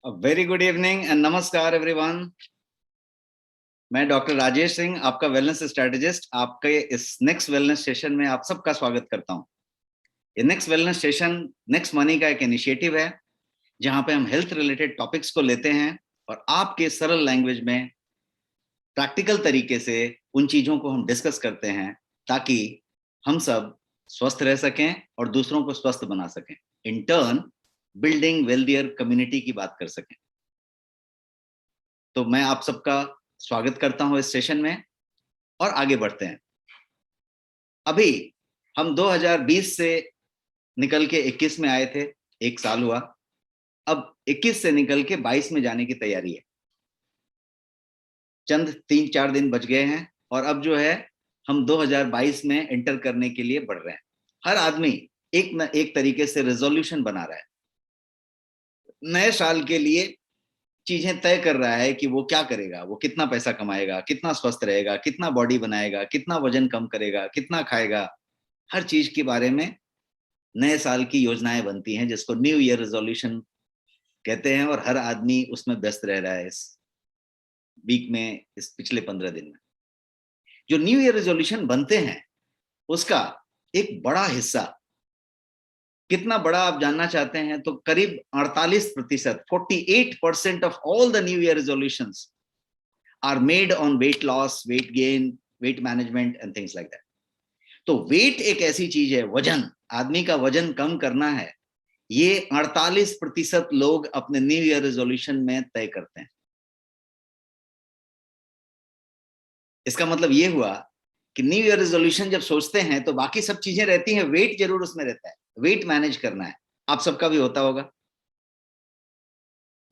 Very good evening and नमस्कार everyone. मैं doctor Rajesh Singh, आपका वेलनेस स्ट्रेटेजिस्ट, आपके इस नेक्स्ट वेलनेस सेशन में आप सबका स्वागत करता हूं। ये next wellness session next money का एक इनिशिएटिव है जहां पे हम हेल्थ रिलेटेड टॉपिक्स को लेते हैं और आपके सरल लैंग्वेज में प्रैक्टिकल तरीके से उन चीजों को हम डिस्कस करते हैं ताकि हम सब स्वस्थ रह सकें और दूसरों को स्वस्थ बना सकें। In turn building wealthier community की बात कर सकें। तो मैं आप सबका स्वागत करता हूं इस सेशन में और आगे बढ़ते हैं। अभी हम 2020 से निकल के 21 में आए थे, एक साल हुआ। अब 21 से निकल के 22 में जाने की तैयारी है। चंद 3-4 दिन बच गए हैं और अब जो है हम 2022 में एंटर करने के लिए बढ़ रहे हैं। हर आदमी एक न एक तरीके से रेजोल्यूशन बना रहा है, नए साल के लिए चीजें तय कर रहा है कि वो क्या करेगा, वो कितना पैसा कमाएगा, कितना स्वस्थ रहेगा, कितना बॉडी बनाएगा, कितना वजन कम करेगा, कितना खाएगा। हर चीज के बारे में नए साल की योजनाएं बनती हैं जिसको न्यू ईयर रेजोल्यूशन कहते हैं और हर आदमी उसमें व्यस्त रह रहा है इस वीक में, इस पिछले 15 दिन में। जो न्यू ईयर रेजोल्यूशन बनते हैं उसका एक बड़ा हिस्सा, कितना बड़ा आप जानना चाहते हैं तो करीब 48%, 48% of all the new year resolutions are made on weight loss, weight gain, weight management and things like that. तो वेट एक ऐसी चीज है, वजन, आदमी का वजन कम करना है, ये 48% लोग अपने न्यू ईयर रेजोल्यूशन में तय करते हैं। इसका मतलब ये हुआ कि न्यू ईयर रेजोल्यूशन जब सोचते हैं तो बाकी सब चीजें रहती हैं, वेट जरूर उसमें रहता है, वेट मैनेज करना है। आप सबका भी होता होगा।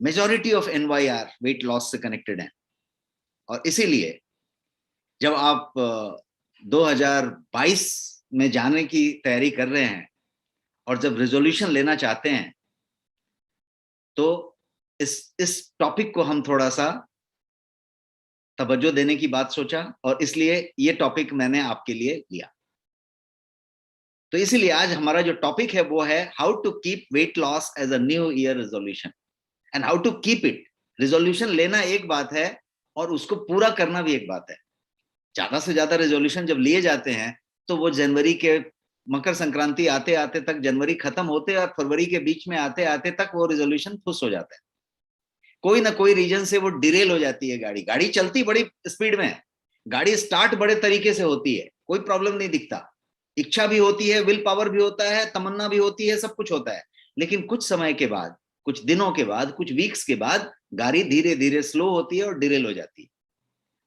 Majority of NYR weight loss से कनेक्टेड है और इसीलिए जब आप 2022 में जाने की तैयारी कर रहे हैं और जब रेजोल्यूशन लेना चाहते हैं तो इस टॉपिक को हम थोड़ा सा तवज्जो देने की बात सोचा और इसलिए ये टॉपिक मैंने आपके लिए लिया। तो इसीलिए आज हमारा जो टॉपिक है वो है how to keep weight loss as a new year resolution and how to keep it. Resolution लेना एक बात है और उसको पूरा करना भी एक बात है। ज्यादा से ज्यादा रेजोल्यूशन जब लिए जाते हैं तो वो जनवरी के मकर संक्रांति आते आते तक, जनवरी खत्म होते और फरवरी के बीच में आते आते तक वो रेजोल्यूशन फुस हो जाता है। कोई ना कोई रीजन से वो डिरेल हो जाती है। गाड़ी चलती बड़ी स्पीड में है, गाड़ी स्टार्ट बड़े तरीके से होती है, कोई प्रॉब्लम नहीं दिखता, इच्छा भी होती है, विल पावर भी होता है, तमन्ना भी होती है, सब कुछ होता है। लेकिन कुछ समय के बाद, कुछ दिनों के बाद, कुछ वीक्स के बाद गाड़ी धीरे धीरे स्लो होती है और डिरेल हो जाती है।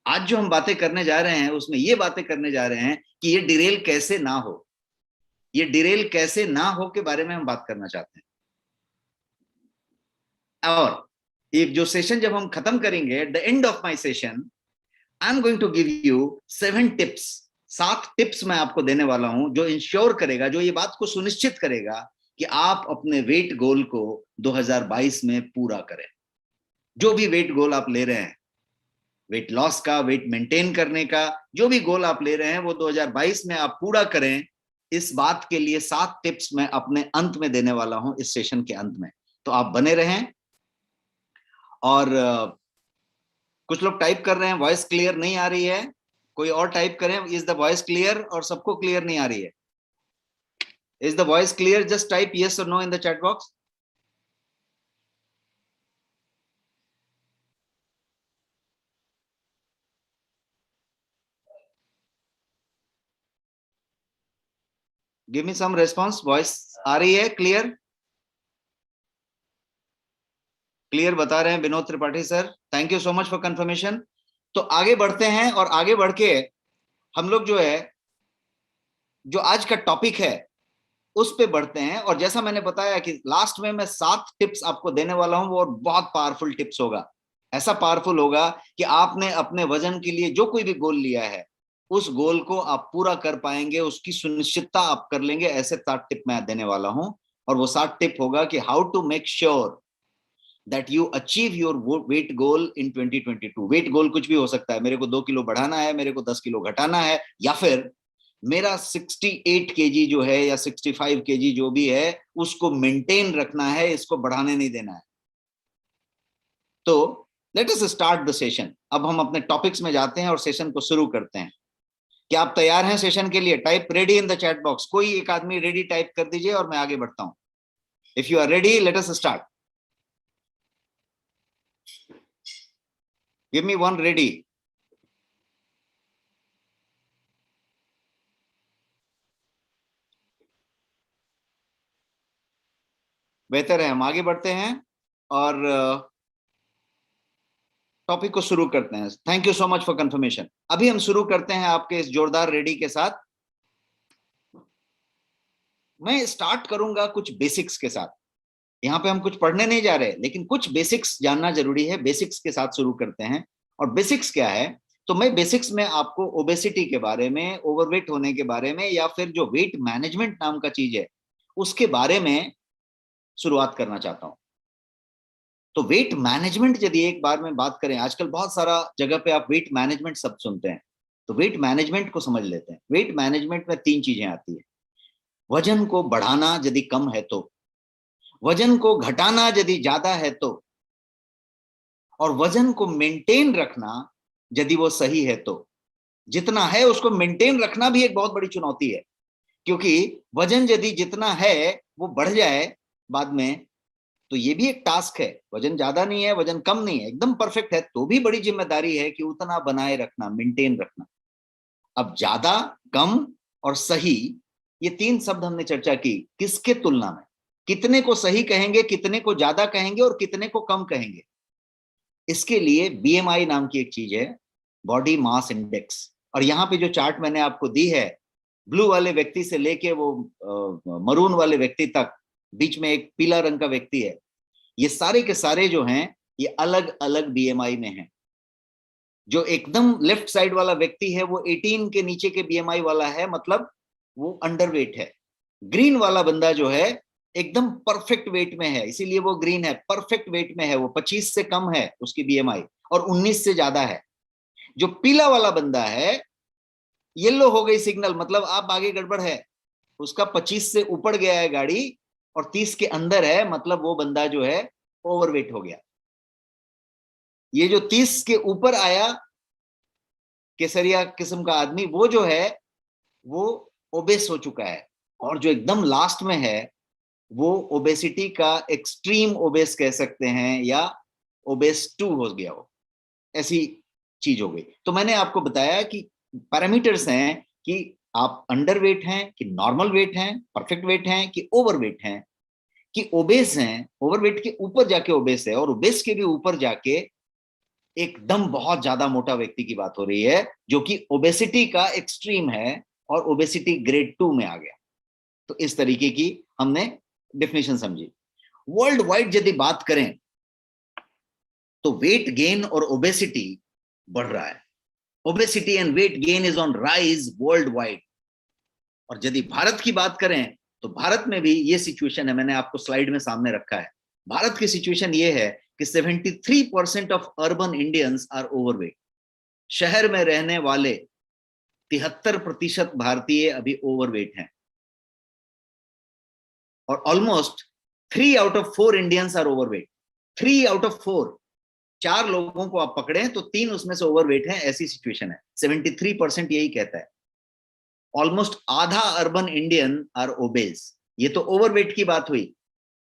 आज जो हम बातें करने जा रहे हैं उसमें ये बातें करने जा रहे हैं कि ये डिरेल कैसे ना हो, ये डिरेल कैसे ना हो के बारे में हम बात करना चाहते हैं। और एक जो सेशन जब हम खत्म करेंगे, at the end of my session I am going to give you 7 tips. 7 tips मैं आपको देने वाला हूं जो इंश्योर करेगा, जो ये बात को सुनिश्चित करेगा कि आप अपने वेट गोल को 2022 में पूरा करें। जो भी वेट गोल आप ले रहे हैं, वेट लॉस का, वेट मेंटेन करने का, जो भी गोल आप ले रहे हैं वो 2022 में आप पूरा करें। इस बात के लिए 7 टिप्स मैं अपने अंत में देने वाला हूं, इस सेशन के अंत में। तो आप बने रहें। और कुछ लोग टाइप कर रहे हैं वॉइस क्लियर नहीं आ रही है, कोई और टाइप करें इज द वॉइस क्लियर, और सबको क्लियर नहीं आ रही है। Is the voice clear? Just type yes और no in the chat box. Give me some response. Voice आ रही है क्लियर? क्लियर बता रहे हैं Vinod Tripathi sir, thank you so much for confirmation. तो आगे बढ़ते हैं और आगे बढ़ के हम लोग जो है, जो आज का टॉपिक है उस पे बढ़ते हैं। और जैसा मैंने बताया कि लास्ट में मैं 7 टिप्स आपको देने वाला हूं, वो बहुत पावरफुल टिप्स होगा। ऐसा पावरफुल होगा कि आपने अपने वजन के लिए जो कोई भी गोल लिया है उस गोल को आप पूरा कर पाएंगे, उसकी सुनिश्चितता आप कर लेंगे। ऐसे 7 टिप मैं देने वाला हूं और वो 7 टिप होगा कि how to make sure that you achieve your weight goal in 2022। Weight goal कुछ भी हो सकता है, मेरे को 2 किलो बढ़ाना है, मेरे को 10 किलो घटाना है, या फिर मेरा 68 केजी जो है या 65 केजी जो भी है उसको मेंटेन रखना है, इसको बढ़ाने नहीं देना है। तो late us start the session. अब हम अपने टॉपिक्स में जाते हैं और सेशन को शुरू करते हैं। क्या आप तैयार हैं सेशन के लिए? Type ready in the chat box. कोई एक आदमी रेडी टाइप कर दीजिए और मैं आगे बढ़ता हूं। If you are ready, let us start. Give me one ready. बेहतर है, हम आगे बढ़ते हैं और टॉपिक को शुरू करते हैं। Thank you so much for confirmation. अभी हम शुरू करते हैं आपके इस जोरदार रेडी के साथ। मैं स्टार्ट करूंगा कुछ बेसिक्स के साथ। यहाँ पे हम कुछ पढ़ने नहीं जा रहे, लेकिन कुछ बेसिक्स जानना जरूरी है। बेसिक्स के साथ शुरू करते हैं। और बेसिक्स क्या है? तो मैं बेसिक्स में आपको ओबेसिटी के बारे में, ओवरवेट होने के बारे में, या फिर जो वेट मैनेजमेंट नाम का चीज है उसके बारे में शुरुआत करना चाहता हूं। तो वेट मैनेजमेंट यदि एक बार में बात करें, आजकल बहुत सारा जगह पे आप वेट मैनेजमेंट सब सुनते हैं। तो वेट मैनेजमेंट को समझ लेते हैं। वेट मैनेजमेंट में 3 चीजें आती है। वजन को बढ़ाना यदि कम है तो, वजन को घटाना यदि ज्यादा है तो, और वजन को मेंटेन रखना यदि वो सही है तो। जितना है उसको मेंटेन रखना भी एक बहुत बड़ी चुनौती है, क्योंकि वजन यदि जितना है वो बढ़ जाए बाद में, तो ये भी एक टास्क है। वजन ज्यादा नहीं है, वजन कम नहीं है, एकदम परफेक्ट है, तो भी बड़ी जिम्मेदारी है कि उतना बनाए रखना, मेंटेन रखना। अब ज्यादा, कम और सही, ये 3 शब्द हमने चर्चा की। किसके तुलना में? कितने को सही कहेंगे, कितने को ज्यादा कहेंगे और कितने को कम कहेंगे? इसके लिए बीएमआई नाम की एक चीज है, बॉडी मास इंडेक्स। और यहाँ पे जो चार्ट मैंने आपको दी है, ब्लू वाले व्यक्ति से लेके वो मरून वाले व्यक्ति तक, बीच में एक पीला रंग का व्यक्ति है, ये सारे के सारे जो हैं ये अलग अलग बीएमआई में हैं। जो एकदम लेफ्ट साइड वाला व्यक्ति है वो 18 के नीचे के बीएमआई वाला है, मतलब वो अंडरवेट है। ग्रीन वाला बंदा जो है एकदम परफेक्ट वेट में है, इसीलिए वो ग्रीन है, परफेक्ट वेट में है, वो 25 से कम है उसकी बीएमआई और 19 से ज्यादा है। जो पीला वाला बंदा है, येलो हो गई सिग्नल, मतलब आप आगे गड़बड़ है, उसका 25 से ऊपर गया है गाड़ी और 30 के अंदर है, मतलब वो बंदा जो है ओवरवेट हो गया। ये जो 30 के ऊपर आया केसरिया किस्म का आदमी, वो जो है वो ओबेस हो चुका है। और जो एकदम लास्ट में है वो ओबेसिटी का एक्सट्रीम ओबेस कह सकते हैं, या ओबेस 2 हो गया, हो ऐसी चीज हो गई। तो मैंने आपको बताया कि पैरामीटर्स हैं कि आप अंडरवेट हैं कि नॉर्मल वेट हैं, परफेक्ट वेट हैं कि ओवरवेट हैं, कि ओबेस हैं, ओवरवेट के ऊपर जाके ओबेस है, और ओबेस के भी ऊपर जाके एकदम बहुत ज्यादा मोटा व्यक्ति की बात हो रही है, जो कि ओबेसिटी का एक्सट्रीम है और ओबेसिटी ग्रेड 2 में आ गया। तो इस तरीके की हमने डेफिनेशन समझी। वर्ल्ड वाइड यदि बात करें तो वेट गेन और ओबेसिटी बढ़ रहा है। Obesity and weight gain is on rise world wide. और यदि भारत की बात करें तो भारत में भी ये सिचुएशन है, मैंने आपको स्लाइड में सामने रखा है। भारत की सिचुएशन ये है कि 73% of urban Indians are overweight. शहर में रहने वाले 73% भारतीय अभी ओवरवेट हैं। और almost 3 out of 4 Indians are overweight. 3 out of 4, 4 लोगों को आप पकड़े तो 3 उसमें से ओवरवेट हैं, ऐसी सिचुएशन है। 73% यही कहता है। ऑलमोस्ट आधा अर्बन इंडियन आर ओबेज। ये तो ओवरवेट की बात हुई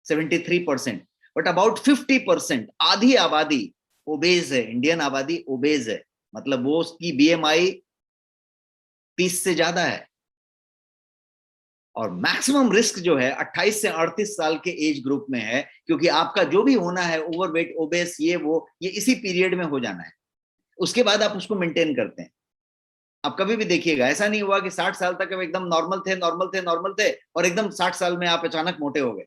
73%, बट अबाउट 50%, आधी आबादी ओबेज है। इंडियन आबादी ओबेज है, मतलब वो उसकी बीएमआई 30 से ज्यादा है। और मैक्सिमम रिस्क जो है 28 से 38 साल के एज ग्रुप में है, क्योंकि आपका जो भी होना है ओवरवेट, ओबेस, ये इसी पीरियड में हो जाना है। उसके बाद आप उसको मेंटेन करते हैं। आप कभी भी देखिएगा, ऐसा नहीं हुआ कि 60 साल तक आप एकदम नॉर्मल थे और एकदम 60 साल में आप अचानक मोटे हो गए।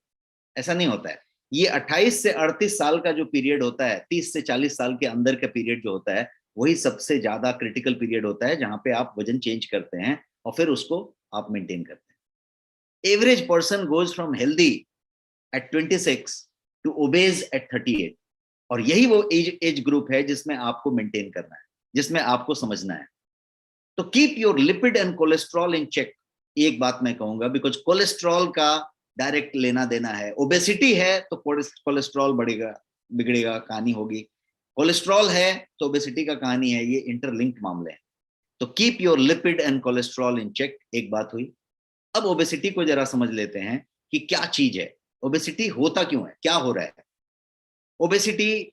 ऐसा नहीं होता है। ये 28 से 38 साल का जो पीरियड होता है, 30 से 40 साल के अंदर का पीरियड जो होता है, वही सबसे ज्यादा क्रिटिकल पीरियड होता है, जहां पे आप वजन चेंज करते हैं और फिर उसको आप मेंटेन करते हैं। Average person goes from healthy at 26 to obese at 38। और यही वो एज ग्रुप है जिसमें आपको मेंटेन करना है, जिसमें आपको समझना है। तो keep your lipid and cholesterol in check. एक बात मैं कहूंगा, बिकॉज कोलेस्ट्रॉल का डायरेक्ट लेना देना है। ओबेसिटी है तो कोलेस्ट्रॉल बढ़ेगा, बिगड़ेगा, कहानी होगी। कोलेस्ट्रॉल है तो ओबेसिटी का कहानी है, ये इंटरलिंक्ड मामले हैं। तो keep your lipid and cholesterol in check, एक बात हुई। अब ओबेसिटी को जरा समझ लेते हैं कि क्या चीज है, ओबेसिटी होता क्यों है, क्या हो रहा है। ओबेसिटी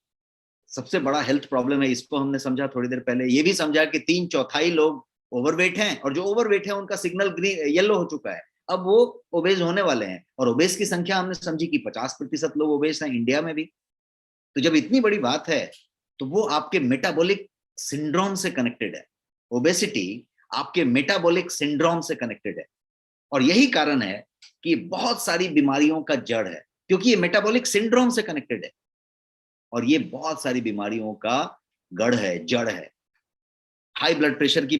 सबसे बड़ा हेल्थ प्रॉब्लम है, इसको हमने समझा थोड़ी देर पहले। ये भी समझा कि 3/4 लोग ओवरवेट हैं, और जो ओवरवेट है उनका सिग्नल ग्रीन येलो हो चुका है, अब वो ओबेज होने वाले हैं। और ओबेज की संख्या हमने समझी कि 50% लोग ओबेज हैं इंडिया में भी। तो जब इतनी बड़ी बात है तो वो आपके मेटाबॉलिक सिंड्रोम से कनेक्टेड है। ओबेसिटी आपके मेटाबॉलिक सिंड्रोम से कनेक्टेड है, और यही कारण है कि बहुत सारी बीमारियों का जड़ है, क्योंकि ये मेटाबॉलिक सिंड्रोम से कनेक्टेड है, और ये बहुत सारी बीमारियों का गढ़ है, जड़ है। हाई ब्लड प्रेशर की,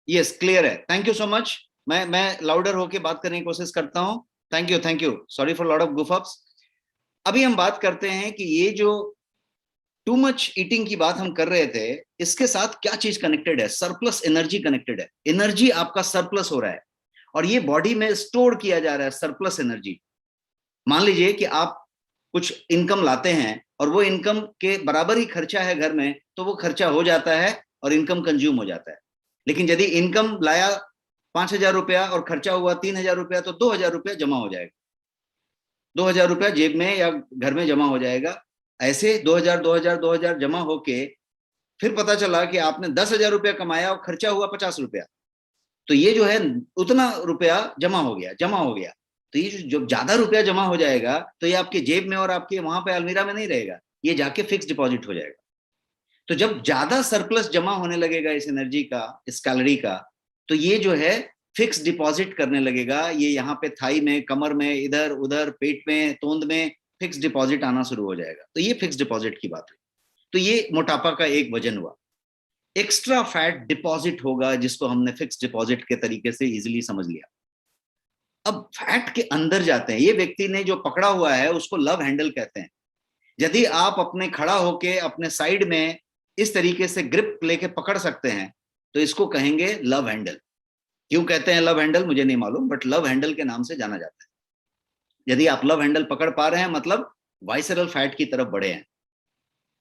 यस क्लियर है, थैंक यू सो मच। मैं लाउडर होके बात करने की कोशिश करता हूं। Thank you, sorry for lot of goof ups. अभी हम बात करते हैं कि ये जो टू मच ईटिंग की बात हम कर रहे थे, इसके साथ क्या चीज कनेक्टेड है, सरप्लस एनर्जी कनेक्टेड है। एनर्जी आपका सरप्लस हो रहा है, और ये बॉडी में स्टोर किया जा रहा है सरप्लस एनर्जी। मान लीजिए कि आप कुछ इनकम लाते हैं और वो इनकम के बराबर ही खर्चा है घर में, तो वो खर्चा हो जाता है और इनकम कंज्यूम हो जाता है। लेकिन यदि इनकम लाया 5,000 रुपया और खर्चा हुआ 3,000 रुपया, तो 2,000 रुपया जमा हो जाएगा, 2,000 रुपया जेब में या घर में जमा हो जाएगा। ऐसे 2,000 2,000 2,000 जमा होके फिर पता चला कि आपने 10,000 रुपया कमाया और खर्चा हुआ 50 रुपया, तो ये जो है उतना रुपया जमा हो गया। तो ये जो ज्यादा रुपया जमा हो जाएगा, तो ये आपके जेब में और आपके वहां पे अलमीरा में नहीं रहेगा, ये जाके फिक्स डिपॉजिट हो जाएगा। तो जब ज्यादा सरप्लस जमा होने लगेगा इस एनर्जी का, इस कैलोरी का, तो ये जो है फिक्स डिपॉजिट करने लगेगा। ये यहाँ पे थाई में, कमर में, इधर उधर, पेट में, तोंद में फिक्स डिपॉजिट आना शुरू हो जाएगा। तो ये फिक्स डिपॉजिट की बात है। तो ये मोटापा का एक वजन हुआ। एक्स्ट्रा फैट डिपॉजिट होगा, जिसको हमने फिक्स डिपॉजिट के तरीके से इजीली समझ लिया। अब फैट के अंदर जाते हैं। ये व्यक्ति ने जो पकड़ा हुआ है उसको लव हैंडल कहते हैं। यदि आप अपने खड़ा होके अपने साइड में इस तरीके से ग्रिप लेके पकड़ सकते हैं, तो इसको कहेंगे लव हैंडल। क्यों कहते हैं लव हैंडल मुझे नहीं मालूम, बट लव हैंडल के नाम से जाना जाता है। यदि आप लव हैंडल पकड़ पा रहे हैं, मतलब वाइसरल फैट की तरफ बढ़े हैं,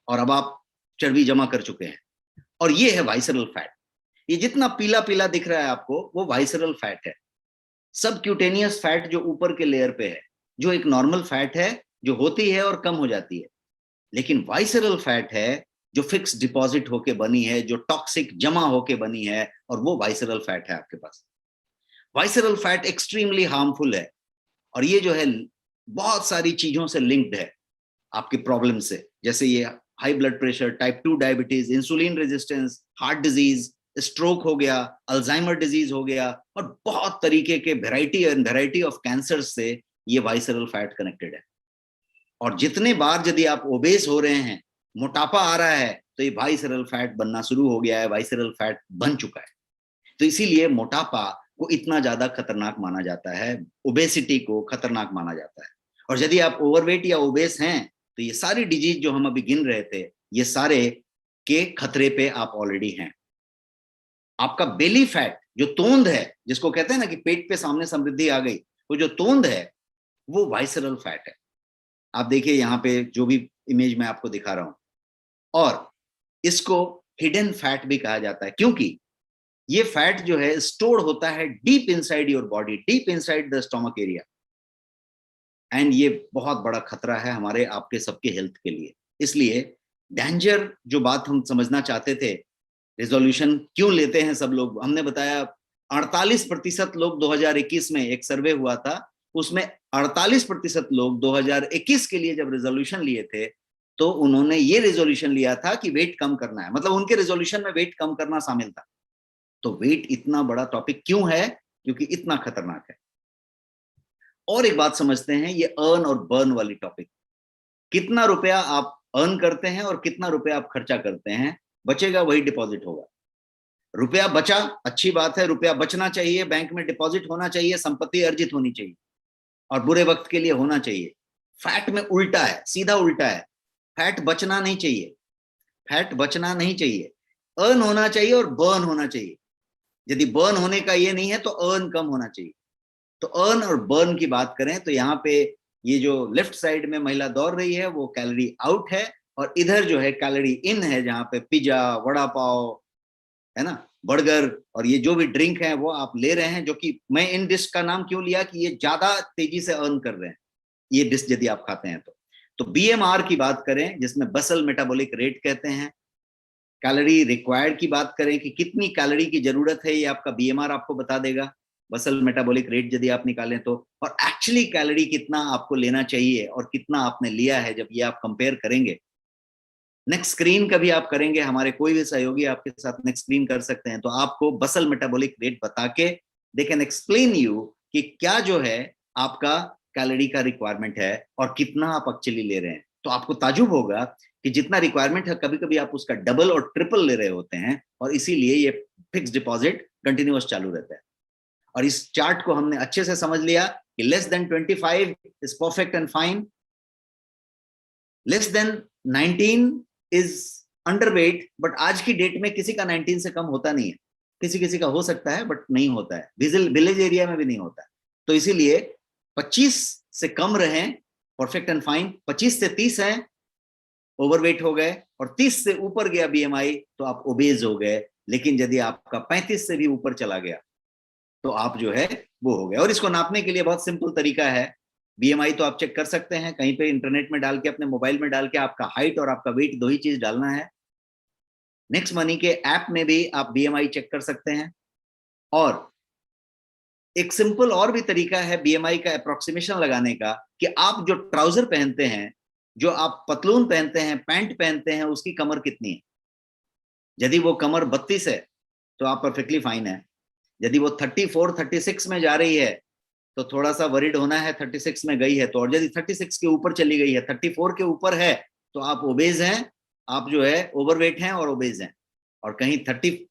और अब आप चर्बी जमा कर चुके हैं, और ये है वाइसरल फैट। ये जितना पीला पीला दिख रहा है आपको, वो वाइसरल फैट है। सबक्यूटेनियस फैट जो ऊपर के लेयर पे है, जो एक नॉर्मल फैट है, जो होती है और कम हो जाती है। लेकिन वाइसरल फैट है जो फिक्स डिपॉजिट होके बनी है, जो टॉक्सिक जमा होके बनी है, और वो वाइसरल फैट है आपके पास। वाइसरल फैट एक्सट्रीमली हार्मफुल है, और ये जो है बहुत सारी चीजों से लिंक्ड है आपके प्रॉब्लम से, जैसे ये high blood pressure, type 2 diabetes, insulin resistance, heart disease, stroke हो गया, अल्जाइमर डिजीज हो गया, और बहुत तरीके के वेराइटी ऑफ कैंसर से ये वाइसरल फैट कनेक्टेड है। और जितने बार यदि आप ओबेस हो रहे हैं, मोटापा आ रहा है, तो ये वाइसरल फैट बनना शुरू हो गया है, वाइसरल फैट बन चुका है। तो इसीलिए मोटापा को इतना ज्यादा खतरनाक माना जाता है, ओबेसिटी को खतरनाक माना जाता है। और यदि आप ओवरवेट या ओबेस हैं, तो ये सारी डिजीज जो हम अभी गिन रहे थे, ये सारे के खतरे पे आप ऑलरेडी हैं। आपका बेली फैट, जो तोंद है, जिसको कहते हैं ना कि पेट पे सामने समृद्धि आ गई, वो जो तोंद है वो वाइसरल फैट है। आप देखिए यहाँ पे जो भी इमेज मैं आपको दिखा रहा हूं, और इसको हिडन फैट भी कहा जाता है, क्योंकि ये फैट जो है स्टोर होता है deep inside your body, deep inside the stomach area. And ये बहुत बड़ा खतरा है हमारे आपके सबके हेल्थ के लिए। इसलिए डेंजर जो बात हम समझना चाहते थे, रेजोल्यूशन क्यों लेते हैं सब लोग, हमने बताया 48% लोग 2021 में एक सर्वे हुआ था, उसमें 48% लोग 2021 के लिए जब रेजोल्यूशन लिए थे, तो उन्होंने ये रेजोल्यूशन लिया था कि वेट कम करना है, मतलब उनके रेजोल्यूशन में वेट कम करना शामिल था। तो वेट इतना बड़ा टॉपिक क्यों है, क्योंकि इतना खतरनाक है। और एक बात समझते हैं, ये अर्न और बर्न वाली टॉपिक। कितना रुपया आप अर्न करते हैं और कितना रुपया आप खर्चा करते हैं, बचेगा वही डिपॉजिट होगा। रुपया बचा, अच्छी बात है, रुपया बचना चाहिए, बैंक में डिपॉजिट होना चाहिए, संपत्ति अर्जित होनी चाहिए, और बुरे वक्त के लिए होना चाहिए। फैट में उल्टा है, सीधा उल्टा है। फैट बचना नहीं चाहिए, फैट बचना नहीं चाहिए, अर्न होना चाहिए और बर्न होना चाहिए। यदि बर्न होने का ये नहीं है, तो अर्न कम होना चाहिए। तो अर्न और बर्न की बात करें, तो यहाँ पे ये जो लेफ्ट साइड में महिला दौड़ रही है, वो कैलोरी आउट है, और इधर जो है कैलोरी इन है, जहां पे पिज्जा, वड़ा पाव, है ना, बर्गर और ये जो भी ड्रिंक है वो आप ले रहे हैं, जो कि मैं इन डिश का नाम क्यों लिया कि ये ज्यादा तेजी से अर्न कर रहे हैं ये डिश यदि आप खाते हैं तो बीएमआर की बात करें, जिसमें बसल मेटाबॉलिक रेट कहते हैं, कैलोरी रिक्वायर्ड की बात करें कि कितनी कैलोरी की जरूरत है, ये आपका बीएमआर आपको बता देगा, बसल मेटाबॉलिक रेट यदि आप निकालें तो, और एक्चुअली कैलोरी कितना आपको लेना चाहिए और कितना आपने लिया है, जब ये आप कंपेयर करेंगे, नेक्स्ट स्क्रीन का भी आप करेंगे, हमारे कोई भी सहयोगी आपके साथ नेक्स्ट स्क्रीन कर सकते हैं, तो आपको बसल मेटाबॉलिक रेट बता के दे कैन एक्सप्लेन यू कि क्या जो है आपका कैलोरी का रिक्वायरमेंट है और कितना आप एक्चुअली ले रहे हैं। तो आपको ताजुब होगा कि जितना रिक्वायरमेंट है कभी कभी आप उसका डबल और ट्रिपल ले रहे होते हैं, और इसीलिए ये फिक्स डिपॉजिट कंटिन्यूअस चालू रहता है। और इस चार्ट को हमने अच्छे से समझ लिया कि less than 25 is perfect and fine, less than 19 is underweight, but आज की डेट में किसी का 19 से कम होता नहीं है, किसी किसी का हो सकता है बट नहीं होता है, विलेज एरिया में भी नहीं होता है। तो इसीलिए 25 से कम रहें, परफेक्ट एंड फाइन, 25 से 30 है ओवरवेट हो गए, और 30 से ऊपर गया बीएमआई तो आप ओबेज हो गए। लेकिन यदि आपका 35 से भी ऊपर चला गया तो आप जो है वो हो गए। और इसको नापने के लिए बहुत सिंपल तरीका है, बीएमआई तो आप चेक कर सकते हैं कहीं पे इंटरनेट में डाल के, अपने मोबाइल में डाल के, आपका हाइट और आपका वेट दो ही चीज डालना है। नेक्स्ट मनी के ऐप में भी आप बीएमआई चेक कर सकते हैं। और एक सिंपल और भी तरीका है बीएमआई का अप्रोक्सीमेशन लगाने का, कि आप जो ट्राउजर पहनते हैं, जो आप पतलून पहनते हैं, पैंट पहनते हैं, उसकी कमर कितनी है। यदि वो कमर 32 है तो आप परफेक्टली फाइन है। यदि वो 34, 36 में जा रही है तो थोड़ा सा वरीड होना है, 36 में गई है तो। और यदि 36 के ऊपर चली गई है, 34 के ऊपर है, तो आप ओबेज हैं, आप जो है ओवरवेट हैं और ओबेज हैं। और कहीं 35,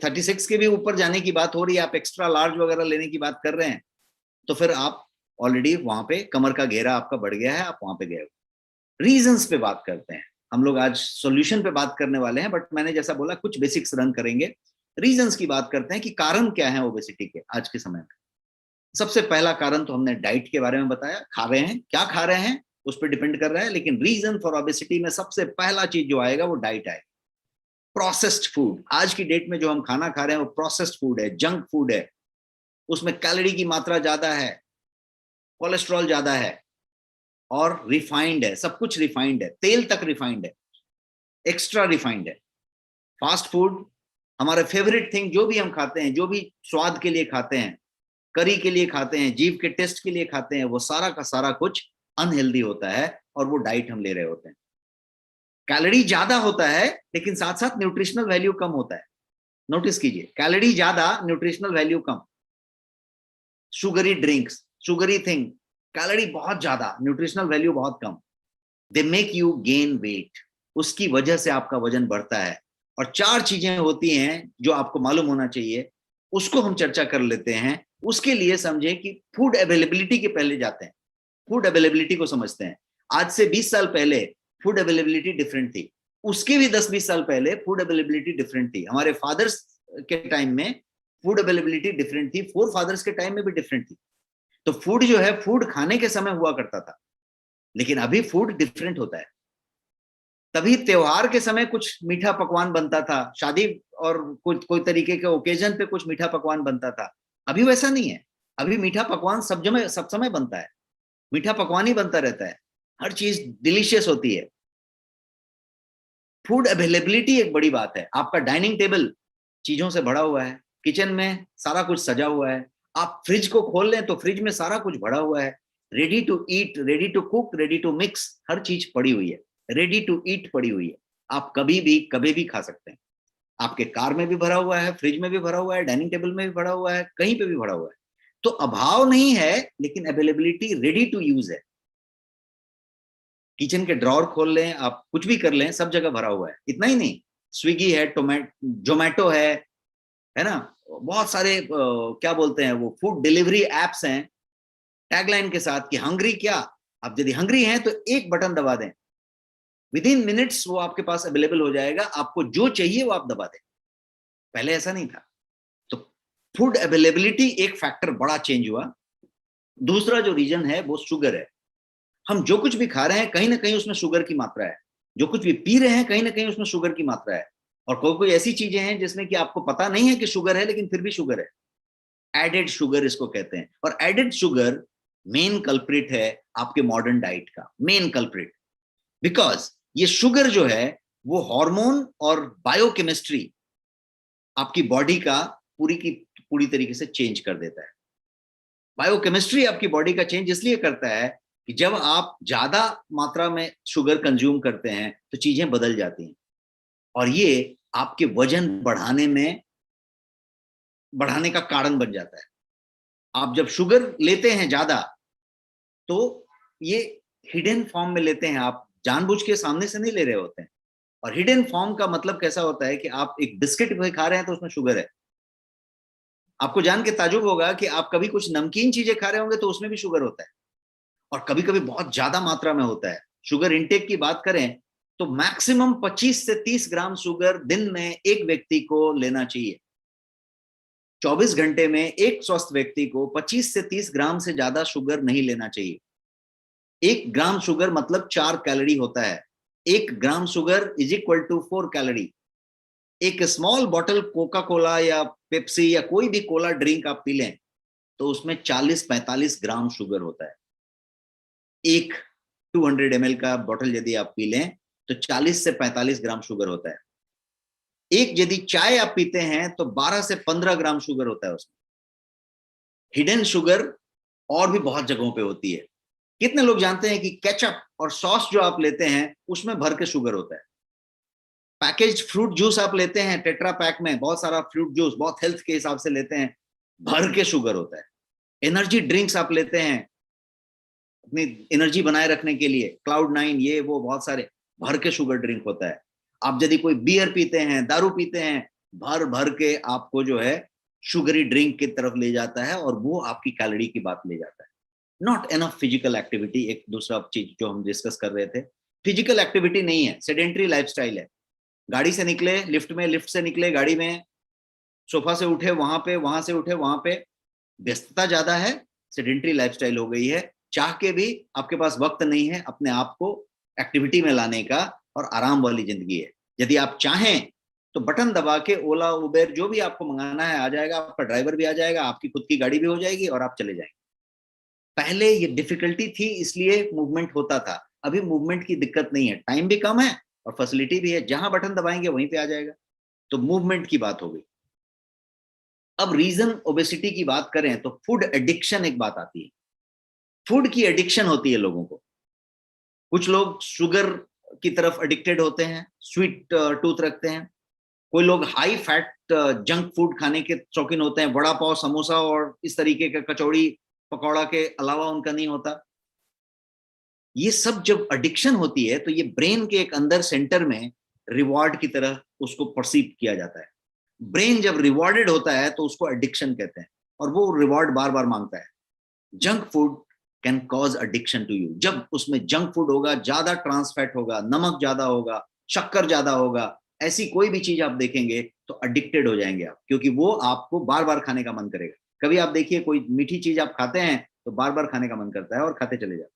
36 के भी ऊपर जाने की बात हो रही है, आप एक्स्ट्रा लार्ज वगैरह लेने की बात कर रहे हैं, तो फिर आप ऑलरेडी वहां पे कमर का घेरा आपका बढ़ गया है, आप वहां पे गए हो। रीजंस पे बात करते हैं हम लोग, आज सॉल्यूशन पे बात करने वाले हैं, बट मैंने जैसा बोला कुछ बेसिक्स रन करेंगे। रीजंस की बात करते हैं कि कारण क्या है ओबेसिटी के आज के समय में। सबसे पहला कारण तो हमने डाइट के बारे में बताया, खा रहे हैं, क्या खा रहे हैं उस पर डिपेंड कर रहा है। लेकिन रीजन फॉर ओबेसिटी में सबसे पहला चीज जो आएगा वो डाइट आएगा। प्रोसेस्ड फूड, आज की डेट में जो हम खाना खा रहे हैं वो प्रोसेस्ड फूड है, जंक फूड है, उसमें कैलोरी की मात्रा ज्यादा है, कोलेस्ट्रॉल ज्यादा है, और रिफाइंड है, सब कुछ रिफाइंड है, तेल तक रिफाइंड है, एक्स्ट्रा रिफाइंड है। फास्ट फूड, हमारे फेवरेट थिंग जो भी हम खाते हैं, जो भी स्वाद के लिए खाते हैं, करी के लिए खाते हैं, जीभ के टेस्ट के लिए खाते हैं, वो सारा का सारा कुछ अनहेल्दी होता है, और वो डाइट हम ले रहे होते हैं। कैलोरी ज्यादा होता है लेकिन साथ साथ न्यूट्रिशनल वैल्यू कम होता है। नोटिस कीजिए, कैलोरी ज्यादा, न्यूट्रिशनल वैल्यू कम। Sugary drinks, sugary thing, calorie बहुत ज्यादा, न्यूट्रिशनल वैल्यू बहुत कम। They make you gain weight, उसकी वजह से आपका वजन बढ़ता है। और 4 चीजें होती हैं जो आपको मालूम होना चाहिए, उसको हम चर्चा कर लेते हैं। उसके लिए समझे कि फूड अवेलेबिलिटी के पहले जाते हैं, फूड अवेलेबिलिटी को समझते हैं। आज से 20 साल पहले फूड अवेलेबिलिटी डिफरेंट थी, उसके भी 10-20 साल पहले फूड अवेलेबिलिटी डिफरेंट थी। हमारे फादर्स के टाइम में फूड अवेलेबिलिटी डिफरेंट थी, फोर फादर्स के टाइम में भी डिफरेंट थी। तो फूड जो है, फूड खाने के समय हुआ करता था, लेकिन अभी फूड डिफरेंट होता है। तभी त्योहार के समय कुछ मीठा पकवान बनता था, शादी और कोई तरीके के ओकेजन पे कुछ मीठा पकवान बनता था। अभी वैसा नहीं है, अभी मीठा पकवान सब समय बनता है, मीठा पकवान ही बनता रहता है, हर चीज डिलीशियस होती है। फूड अवेलेबिलिटी एक बड़ी बात है। आपका डाइनिंग टेबल चीजों से भरा हुआ है, किचन में सारा कुछ सजा हुआ है, आप फ्रिज को खोल लें तो फ्रिज में सारा कुछ भरा हुआ है, ready to eat, ready to cook, ready to mix, हर चीज पड़ी हुई है, रेडी टू ईट पड़ी हुई है। आप कभी भी खा सकते हैं। आपके कार में भी भरा हुआ है, फ्रिज में भी भरा हुआ है, डाइनिंग टेबल में भी भरा हुआ है, कहीं पे भी भरा हुआ है। तो अभाव नहीं है, लेकिन अवेलेबिलिटी रेडी टू यूज है। किचन के ड्रॉर खोल लें, आप कुछ भी कर लें, सब जगह भरा हुआ है। इतना ही नहीं, स्विगी है, जोमेटो है ना, बहुत सारे क्या बोलते हैं वो फूड डिलीवरी एप्स हैं टैगलाइन के साथ कि हंग्री क्या। आप यदि हंग्री हैं तो एक बटन दबा दें, विद इन मिनट्स वो आपके पास अवेलेबल हो जाएगा, आपको जो चाहिए वो आप दबा दें। पहले ऐसा नहीं था। तो फूड अवेलेबिलिटी एक फैक्टर बड़ा चेंज हुआ। दूसरा जो रीजन है वो शुगर है। हम जो कुछ भी खा रहे हैं कहीं ना कहीं उसमें शुगर की मात्रा है। जो कुछ भी पी रहे हैं कहीं ना कहीं उसमें शुगर की मात्रा है। और कोई कोई ऐसी चीजें हैं जिसमें कि आपको पता नहीं है कि शुगर है लेकिन फिर भी शुगर है, एडेड शुगर इसको कहते हैं। और एडेड शुगर मेन कल्प्रिट है आपके मॉडर्न डाइट का, मेन कल्प्रिट। बिकॉज ये शुगर जो है वो हार्मोन और बायोकेमिस्ट्री आपकी बॉडी का पूरी की पूरी तरीके से चेंज कर देता है। बायोकेमिस्ट्री आपकी बॉडी का चेंज इसलिए करता है कि जब आप ज्यादा मात्रा में शुगर कंज्यूम करते हैं तो चीजें बदल जाती हैं, और ये आपके वजन बढ़ाने का कारण बन जाता है। आप जब शुगर लेते हैं ज्यादा तो ये हिडन फॉर्म में लेते हैं, आप जानबूझ के सामने से नहीं ले रहे होते हैं। और हिडन फॉर्म का मतलब कैसा होता है कि आप एक बिस्किट खा रहे हैं तो उसमें शुगर है। आपको जान के ताजुब होगा कि आप कभी कुछ नमकीन चीजें खा रहे होंगे तो उसमें भी शुगर होता है, और कभी कभी बहुत ज्यादा मात्रा में होता है। शुगर इंटेक की बात करें तो मैक्सिमम 25 से 30 ग्राम शुगर दिन में एक व्यक्ति को लेना चाहिए। 24 घंटे में एक स्वस्थ व्यक्ति को 25 से 30 ग्राम से ज्यादा शुगर नहीं लेना चाहिए। 1 ग्राम शुगर मतलब 4 कैलोरी होता है। 1 gram sugar is equal to 4 calorie. एक स्मॉल बॉटल कोका कोला या पेप्सी या कोई भी कोला ड्रिंक आप पी लें तो उसमें 40-45 ग्राम शुगर होता है। एक 200 ml का बॉटल यदि आप पी लें तो 40 से 45 ग्राम शुगर होता है। एक यदि चाय आप पीते हैं तो 12 से 15 ग्राम शुगर होता है उसमें। हिडन शुगर और भी बहुत जगहों पे होती है। कितने लोग जानते हैं कि केचप और सॉस जो आप लेते हैं उसमें भर के शुगर होता है। पैकेज फ्रूट जूस आप लेते हैं टेट्रा पैक में, बहुत सारा फ्रूट जूस बहुत हेल्थ के हिसाब से लेते हैं, भर के शुगर होता है। एनर्जी ड्रिंक्स आप लेते हैं अपनी एनर्जी बनाए रखने के लिए, Cloud9 ये वो बहुत सारे, भर के शुगर ड्रिंक होता है। आप यदि कोई बियर पीते हैं, दारू पीते हैं, भर भर के आपको जो है शुगरी ड्रिंक की तरफ ले जाता है और वो आपकी कैलोरी की बात ले जाता है। नॉट एनफ फिजिकल एक्टिविटी, एक दूसरा चीज जो हम डिस्कस कर रहे थे, फिजिकल एक्टिविटी नहीं है, सेडेंट्री लाइफस्टाइल है। गाड़ी से निकले लिफ्ट में, लिफ्ट से निकले गाड़ी में, सोफा से उठे वहां पे, वहां से उठे वहां पे, व्यस्तता ज्यादा है, सेडेंट्री लाइफस्टाइल हो गई है। चाह के भी आपके पास वक्त नहीं है अपने आप को एक्टिविटी में लाने का, और आराम वाली जिंदगी है। यदि आप चाहें तो बटन दबा के ओला उबेर जो भी आपको मंगाना है आ जाएगा, आपका ड्राइवर भी आ जाएगा, आपकी खुद की गाड़ी भी हो जाएगी और आप चले जाएंगे। पहले ये डिफिकल्टी थी इसलिए मूवमेंट होता था, अभी मूवमेंट की दिक्कत नहीं है, टाइम भी कम है और फैसिलिटी भी है, जहां बटन दबाएंगे वहीं पे आ जाएगा। तो मूवमेंट की बात हो गई। अब रीजन ओबेसिटी की बात करें तो फूड एडिक्शन एक बात आती है। फूड की एडिक्शन होती है लोगों को। कुछ लोग शुगर की तरफ एडिक्टेड होते हैं, स्वीट टूथ रखते हैं। कोई लोग हाई फैट जंक फूड खाने के शौकीन होते हैं, वड़ा पाव समोसा और इस तरीके का कचौड़ी पकौड़ा के अलावा उनका नहीं होता। ये सब जब एडिक्शन होती है तो ये ब्रेन के एक अंदर सेंटर में रिवॉर्ड की तरह उसको परसीव किया जाता है। ब्रेन जब रिवॉर्डेड होता है तो उसको एडिक्शन कहते हैं, और वो रिवॉर्ड बार बार मांगता है। Junk food can cause addiction to you. जब उसमें जंक फूड होगा, ज्यादा ट्रांस फैट होगा, नमक ज्यादा होगा, शक्कर ज्यादा होगा, ऐसी कोई भी चीज आप देखेंगे तो एडिक्टेड हो जाएंगे आप, क्योंकि वो आपको बार बार खाने का मन करेगा। कभी आप देखिए कोई मीठी चीज आप खाते हैं तो बार बार खाने का मन करता है और खाते चले जाते हैं।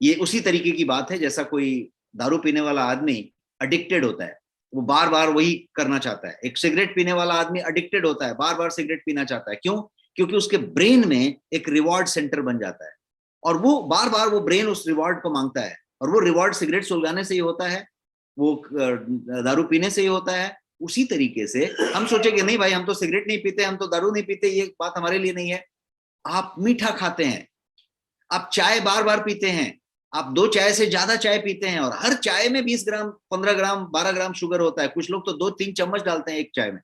ये उसी तरीके की बात है जैसा कोई दारू पीने वाला आदमी एडिक्टेड होता है, वो बार बार वही करना चाहता है। एक सिगरेट पीने वाला आदमी एडिक्टेड होता है, बार बार सिगरेट पीना चाहता है। क्यों? क्योंकि उसके ब्रेन में एक रिवॉर्ड सेंटर बन जाता है और वो बार बार वो ब्रेन उस रिवॉर्ड को मांगता है, और वो रिवॉर्ड सिगरेट सुलगाने से ही होता है, वो दारू पीने से ही होता है। उसी तरीके से हम सोचेंगे नहीं भाई हम तो सिगरेट नहीं पीते, हम तो दारू नहीं पीते, ये बात हमारे लिए नहीं है। आप मीठा खाते हैं, आप चाय बार बार पीते हैं, आप 2 चाय से ज्यादा चाय पीते हैं और हर चाय में 20 ग्राम, 15 ग्राम, 12 ग्राम शुगर होता है। कुछ लोग तो 2-3 चम्मच डालते हैं एक चाय में।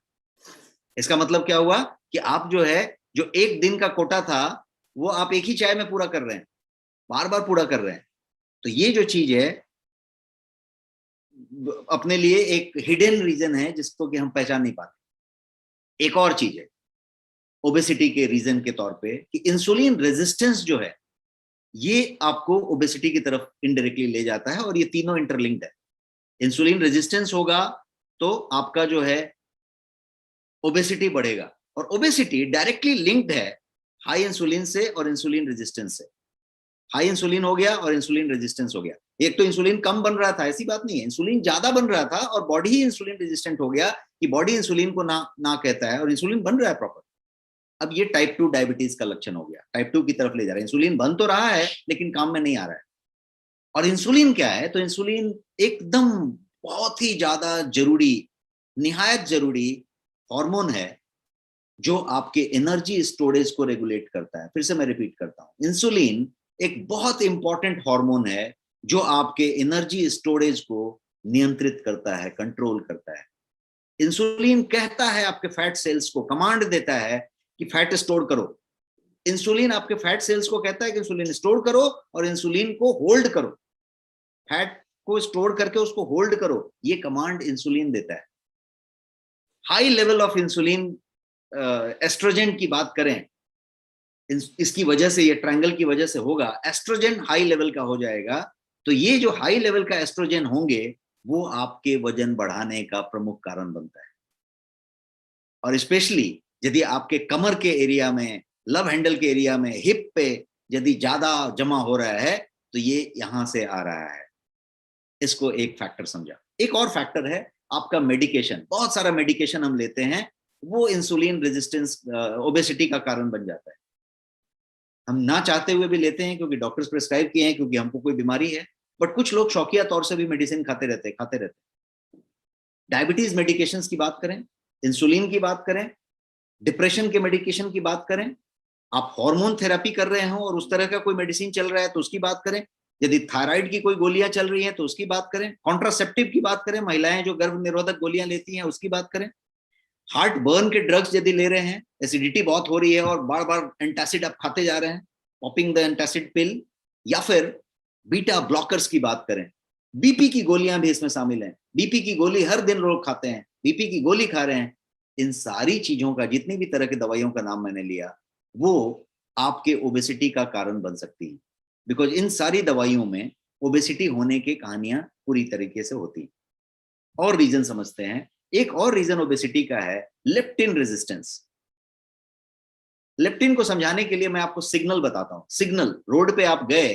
इसका मतलब क्या हुआ कि आप जो है, जो एक दिन का कोटा था वो आप एक ही चाय में पूरा कर रहे हैं, बार बार पूरा कर रहे हैं। तो ये जो चीज है अपने लिए एक हिडन रीजन है जिसको कि हम पहचान नहीं पाते। एक और चीज है ओबेसिटी के रीजन के तौर पे कि इंसुलिन रेजिस्टेंस जो है ये आपको ओबेसिटी की तरफ इनडायरेक्टली ले जाता है, और ये तीनों इंटरलिंक्ड है। इंसुलिन रेजिस्टेंस होगा तो आपका जो है ओबेसिटी बढ़ेगा, और ओबेसिटी डायरेक्टली लिंक्ड है हाई इंसुलिन से और इंसुलिन रेजिस्टेंस से। हाई इंसुलिन हो गया और इंसुलिन रेजिस्टेंस हो गया। एक तो इंसुलिन कम बन रहा था, ऐसी बात नहीं है, इंसुलिन ज्यादा बन रहा था और बॉडी ही इंसुलिन रेजिस्टेंट हो गया कि बॉडी इंसुलिन को ना ना कहता है और इंसुलिन बन रहा है प्रॉपर। अब ये टाइप 2 डायबिटीज का लक्षण हो गया, टाइप 2 की तरफ ले जा रहा है, इंसुलिन बन तो रहा है लेकिन काम में नहीं आ रहा है। और इंसुलिन क्या है, तो इंसुलिन एकदम बहुत ही ज्यादा जरूरी, निहायत जरूरी हार्मोन है जो आपके एनर्जी स्टोरेज को रेगुलेट करता है। फिर से मैं रिपीट करता हूं, इंसुलिन एक बहुत इंपॉर्टेंट हार्मोन है जो आपके एनर्जी स्टोरेज को नियंत्रित करता है, कंट्रोल करता है। इंसुलिन कहता है आपके फैट सेल्स को, कमांड देता है कि फैट स्टोर करो। इंसुलिन आपके फैट सेल्स को कहता है कि इंसुलिन स्टोर करो और इंसुलिन को होल्ड करो, फैट को स्टोर करके उसको होल्ड करो, ये कमांड इंसुलिन देता है। High level of insulin, estrogen की बात करें, इसकी वजह से, ये ट्रायंगल की वजह से होगा, एस्ट्रोजन हाई लेवल का हो जाएगा। तो ये जो हाई लेवल का एस्ट्रोजन होंगे वो आपके वजन बढ़ाने का प्रमुख कारण बनता है। और स्पेशली यदि आपके कमर के एरिया में, लव हैंडल के एरिया में, हिप पे यदि ज्यादा जमा हो रहा है तो ये यहां से आ रहा है। इसको एक फैक्टर समझा। एक और फैक्टर है आपका मेडिकेशन। बहुत सारा मेडिकेशन हम लेते हैं, वो इंसुलिन रेजिस्टेंस, ओबेसिटी का कारण बन जाता है। हम ना चाहते हुए भी लेते हैं क्योंकि डॉक्टर्स प्रिस्क्राइब किए हैं, क्योंकि हमको कोई बीमारी है, बट कुछ लोग शौकिया तौर से भी मेडिसिन खाते रहते। डायबिटीज मेडिकेशन की बात करें, इंसुलिन की बात करें, डिप्रेशन के मेडिकेशन की बात करें, आप हार्मोन थेरेपी कर रहे हो और उस तरह का कोई मेडिसिन चल रहा है तो उसकी बात करें, यदि थायराइड की कोई गोलियां चल रही हैं तो उसकी बात करें, कॉन्ट्रासेप्टिव की बात करें, महिलाएं जो गर्भ निरोधक गोलियां लेती हैं उसकी बात करें, हार्ट बर्न के ड्रग्स यदि ले रहे हैं, एसिडिटी बहुत हो रही है और बार बार एंटासिड आप खाते जा रहे हैं, पॉपिंग द एंटासिड पिल, या फिर बीटा ब्लॉकर्स की बात करें, बीपी की गोलियां भी इसमें शामिल हैं, बीपी की गोली हर दिन लोग खाते हैं, बीपी की गोली खा रहे हैं, इन सारी चीजों का, जितनी भी तरह की दवाइयों का नाम मैंने लिया, वो आपके ओबेसिटी का कारण बन सकती है। बिकॉज इन सारी दवाइयों में ओबेसिटी होने की कहानियां पूरी तरीके से होती। और रीजन समझते हैं। एक और रीजन ओबेसिटी का है लेप्टिन रेजिस्टेंस। लेप्टिन को समझाने के लिए मैं आपको सिग्नल बताता हूं। सिग्नल, रोड पे आप गए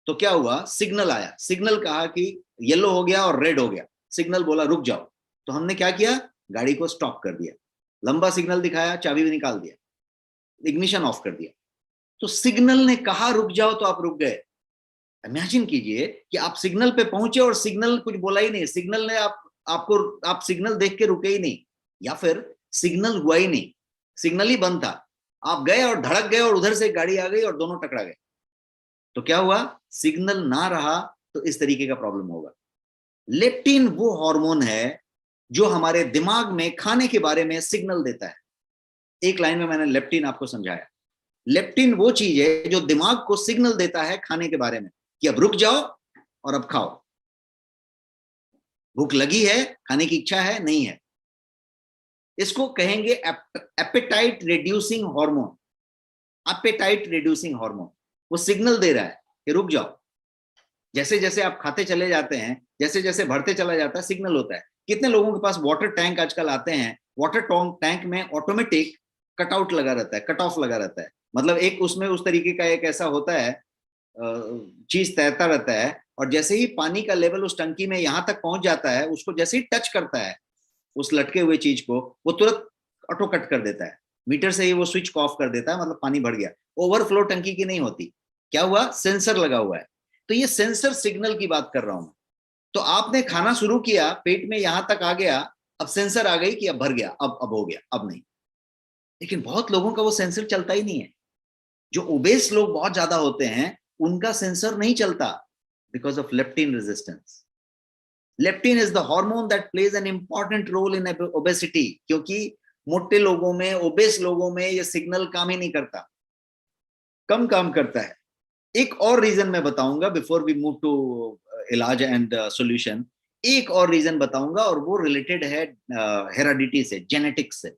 तो क्या हुआ, सिग्नल आया, सिग्नल कहा कि येलो हो गया और रेड हो गया, सिग्नल बोला रुक जाओ, तो हमने क्या किया, गाड़ी को स्टॉप कर दिया, लंबा सिग्नल दिखाया, चाबी भी निकाल दिया, इग्निशन ऑफ कर दिया। तो सिग्नल ने कहा रुक जाओ तो आप रुक गए। इमेजिन कीजिए कि आप सिग्नल पे पहुंचे और सिग्नल कुछ बोला ही नहीं, सिग्नल ने आप सिग्नल देख के रुके ही नहीं, या फिर सिग्नल हुआ ही नहीं, सिग्नल ही बंद था, आप गए और धड़क गए और उधर से गाड़ी आ गई और दोनों टकरा गए। तो क्या हुआ, सिग्नल ना रहा तो इस तरीके का प्रॉब्लम होगा। लेप्टिन वो हार्मोन है जो हमारे दिमाग में खाने के बारे में सिग्नल देता है। एक लाइन में मैंने लेप्टिन आपको समझाया। लेप्टिन वो चीज है जो दिमाग को सिग्नल देता है खाने के बारे में कि अब रुक जाओ और अब खाओ, भूख लगी है, खाने की इच्छा है, नहीं है। इसको कहेंगे appetite reducing hormone. Appetite reducing hormone वो सिग्नल दे रहा है कि रुक जाओ। जैसे जैसे आप खाते चले जाते हैं, जैसे जैसे बढ़ते चला जाता है, सिग्नल होता है। कितने लोगों के पास वाटर टैंक आजकल आते हैं, वाटर टैंक में ऑटोमेटिक कट आउट लगा रहता है, कट ऑफ लगा रहता है, मतलब एक उसमें उस तरीके का एक ऐसा होता है, चीज तैरता रहता है, और जैसे ही पानी का लेवल उस टंकी में यहां तक पहुंच जाता है, उसको जैसे ही टच करता है उस लटके हुए चीज को, वो तुरंत ऑटो कट कर देता है, मीटर से ही वो स्विच को ऑफ कर देता है, मतलब पानी बढ़ गया। ओवरफ्लो टंकी की नहीं होती। क्या हुआ, सेंसर लगा हुआ है। तो ये सेंसर सिग्नल की बात कर रहा हूं। तो आपने खाना शुरू किया, पेट में यहां तक आ गया, अब सेंसर आ गई कि अब भर गया, अब हो गया, अब नहीं। लेकिन बहुत लोगों का वो सेंसर चलता ही नहीं है। जो ओबेस लोग बहुत ज्यादा होते हैं उनका सेंसर नहीं चलता, because of leptin resistance. Leptin is the hormone that plays an important role in obesity, क्योंकि मोटे लोगों में, ओबेस लोगों में ये सिग्नल काम ही नहीं करता, कम काम करता है। एक और रीजन मैं बताऊंगा बिफोर वी मूव टू इलाज एंड सॉल्यूशन। एक और रीजन बताऊंगा और वो रिलेटेड है हेरिडिटी से, जेनेटिक्स से।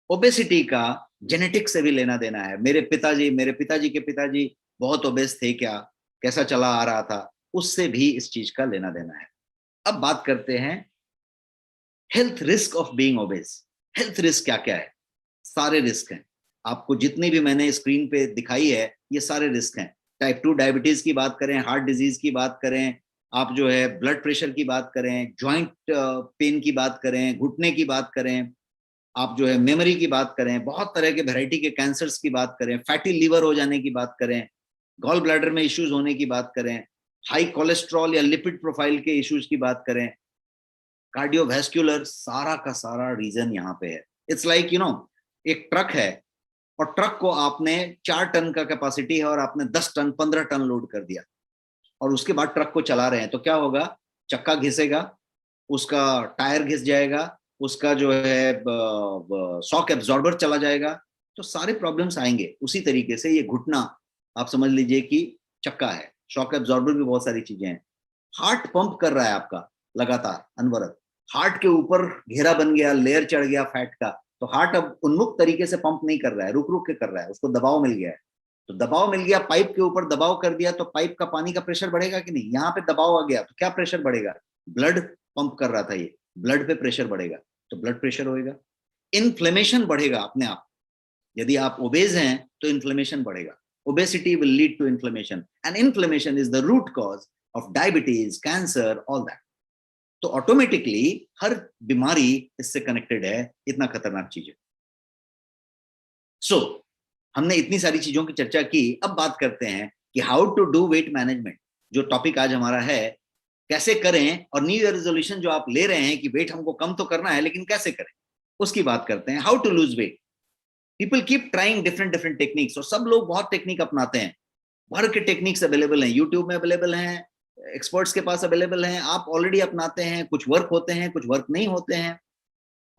ओबेसिटी का जेनेटिक्स से भी लेना देना है। मेरे पिताजी के पिताजी बहुत ओबेस थे क्या, कैसा चला आ रहा था, उससे भी इस चीज का लेना देना है। अब बात करते हैं health risk of being obese. Health risk क्या क्या है, सारे रिस्क हैं, आपको जितनी भी मैंने स्क्रीन पे दिखाई है ये सारे रिस्क हैं। टाइप 2 डायबिटीज की बात करें, हार्ट डिजीज की बात करें, आप जो है ब्लड प्रेशर की बात करें, जॉइंट पेन की बात करें, घुटने की बात करें, आप जो है मेमोरी की बात करें, बहुत तरह के वैरायटी के कैंसर्स की बात करें, फैटी लीवर हो जाने की बात करें, गॉल ब्लैडर में इश्यूज होने की बात करें, हाई कोलेस्ट्रॉल या लिपिड प्रोफाइल के इश्यूज की बात करें, कार्डियोवैस्कुलर, सारा का सारा रीजन यहाँ पे है। इट्स लाइक एक ट्रक है और ट्रक को आपने 4 टन का कैपेसिटी है और आपने 10 टन 15 टन लोड कर दिया और उसके बाद ट्रक को चला रहे हैं, तो क्या होगा? चक्का घिसेगा, उसका टायर घिस जाएगा, उसका जो है शॉक एब्जॉर्बर चला जाएगा, तो सारे प्रॉब्लम्स आएंगे। उसी तरीके से ये घुटना आप समझ लीजिए कि चक्का है, शॉक एब्जॉर्बर भी बहुत सारी चीजें हैं। हार्ट पंप कर रहा है आपका लगातार अनवरत, हार्ट के ऊपर घेरा बन गया, लेयर चढ़ गया फैट का, तो हार्ट अब उन्मुक्त तरीके से पंप नहीं कर रहा है, रुक रुक के कर रहा है, उसको दबाव मिल गया है। तो दबाव मिल गया, पाइप के ऊपर दबाव कर दिया, तो पाइप का पानी का प्रेशर बढ़ेगा कि नहीं? यहाँ पे दबाव आ गया तो क्या प्रेशर बढ़ेगा? ब्लड पंप कर रहा था ये, ब्लड पे प्रेशर बढ़ेगा तो ब्लड प्रेशर होएगा। इन्फ्लेमेशन बढ़ेगा अपने आप, यदि आप ओबेज हैं तो इन्फ्लेमेशन बढ़ेगा। Obesity will lead to inflammation and inflammation is the root cause of diabetes, cancer, all that. तो ऑटोमेटिकली हर बीमारी इससे कनेक्टेड है, इतना खतरनाक चीज है। सो हमने इतनी सारी चीजों की चर्चा की, अब बात करते हैं कि how to do weight management, जो टॉपिक आज हमारा है, कैसे करें। और न्यू ईयर रेजोल्यूशन जो आप ले रहे हैं कि वेट हमको कम तो करना है, लेकिन कैसे करें, उसकी बात करते हैं। How to lose weight. People keep trying different different techniques, और सब लोग बहुत टेक्निक अपनाते हैं, भर के टेक्निक्स अवेलेबल हैं, यूट्यूब में अवेलेबल हैं, एक्सपर्ट्स के पास अवेलेबल हैं, आप ऑलरेडी अपनाते हैं, कुछ वर्क होते हैं, कुछ वर्क नहीं होते हैं।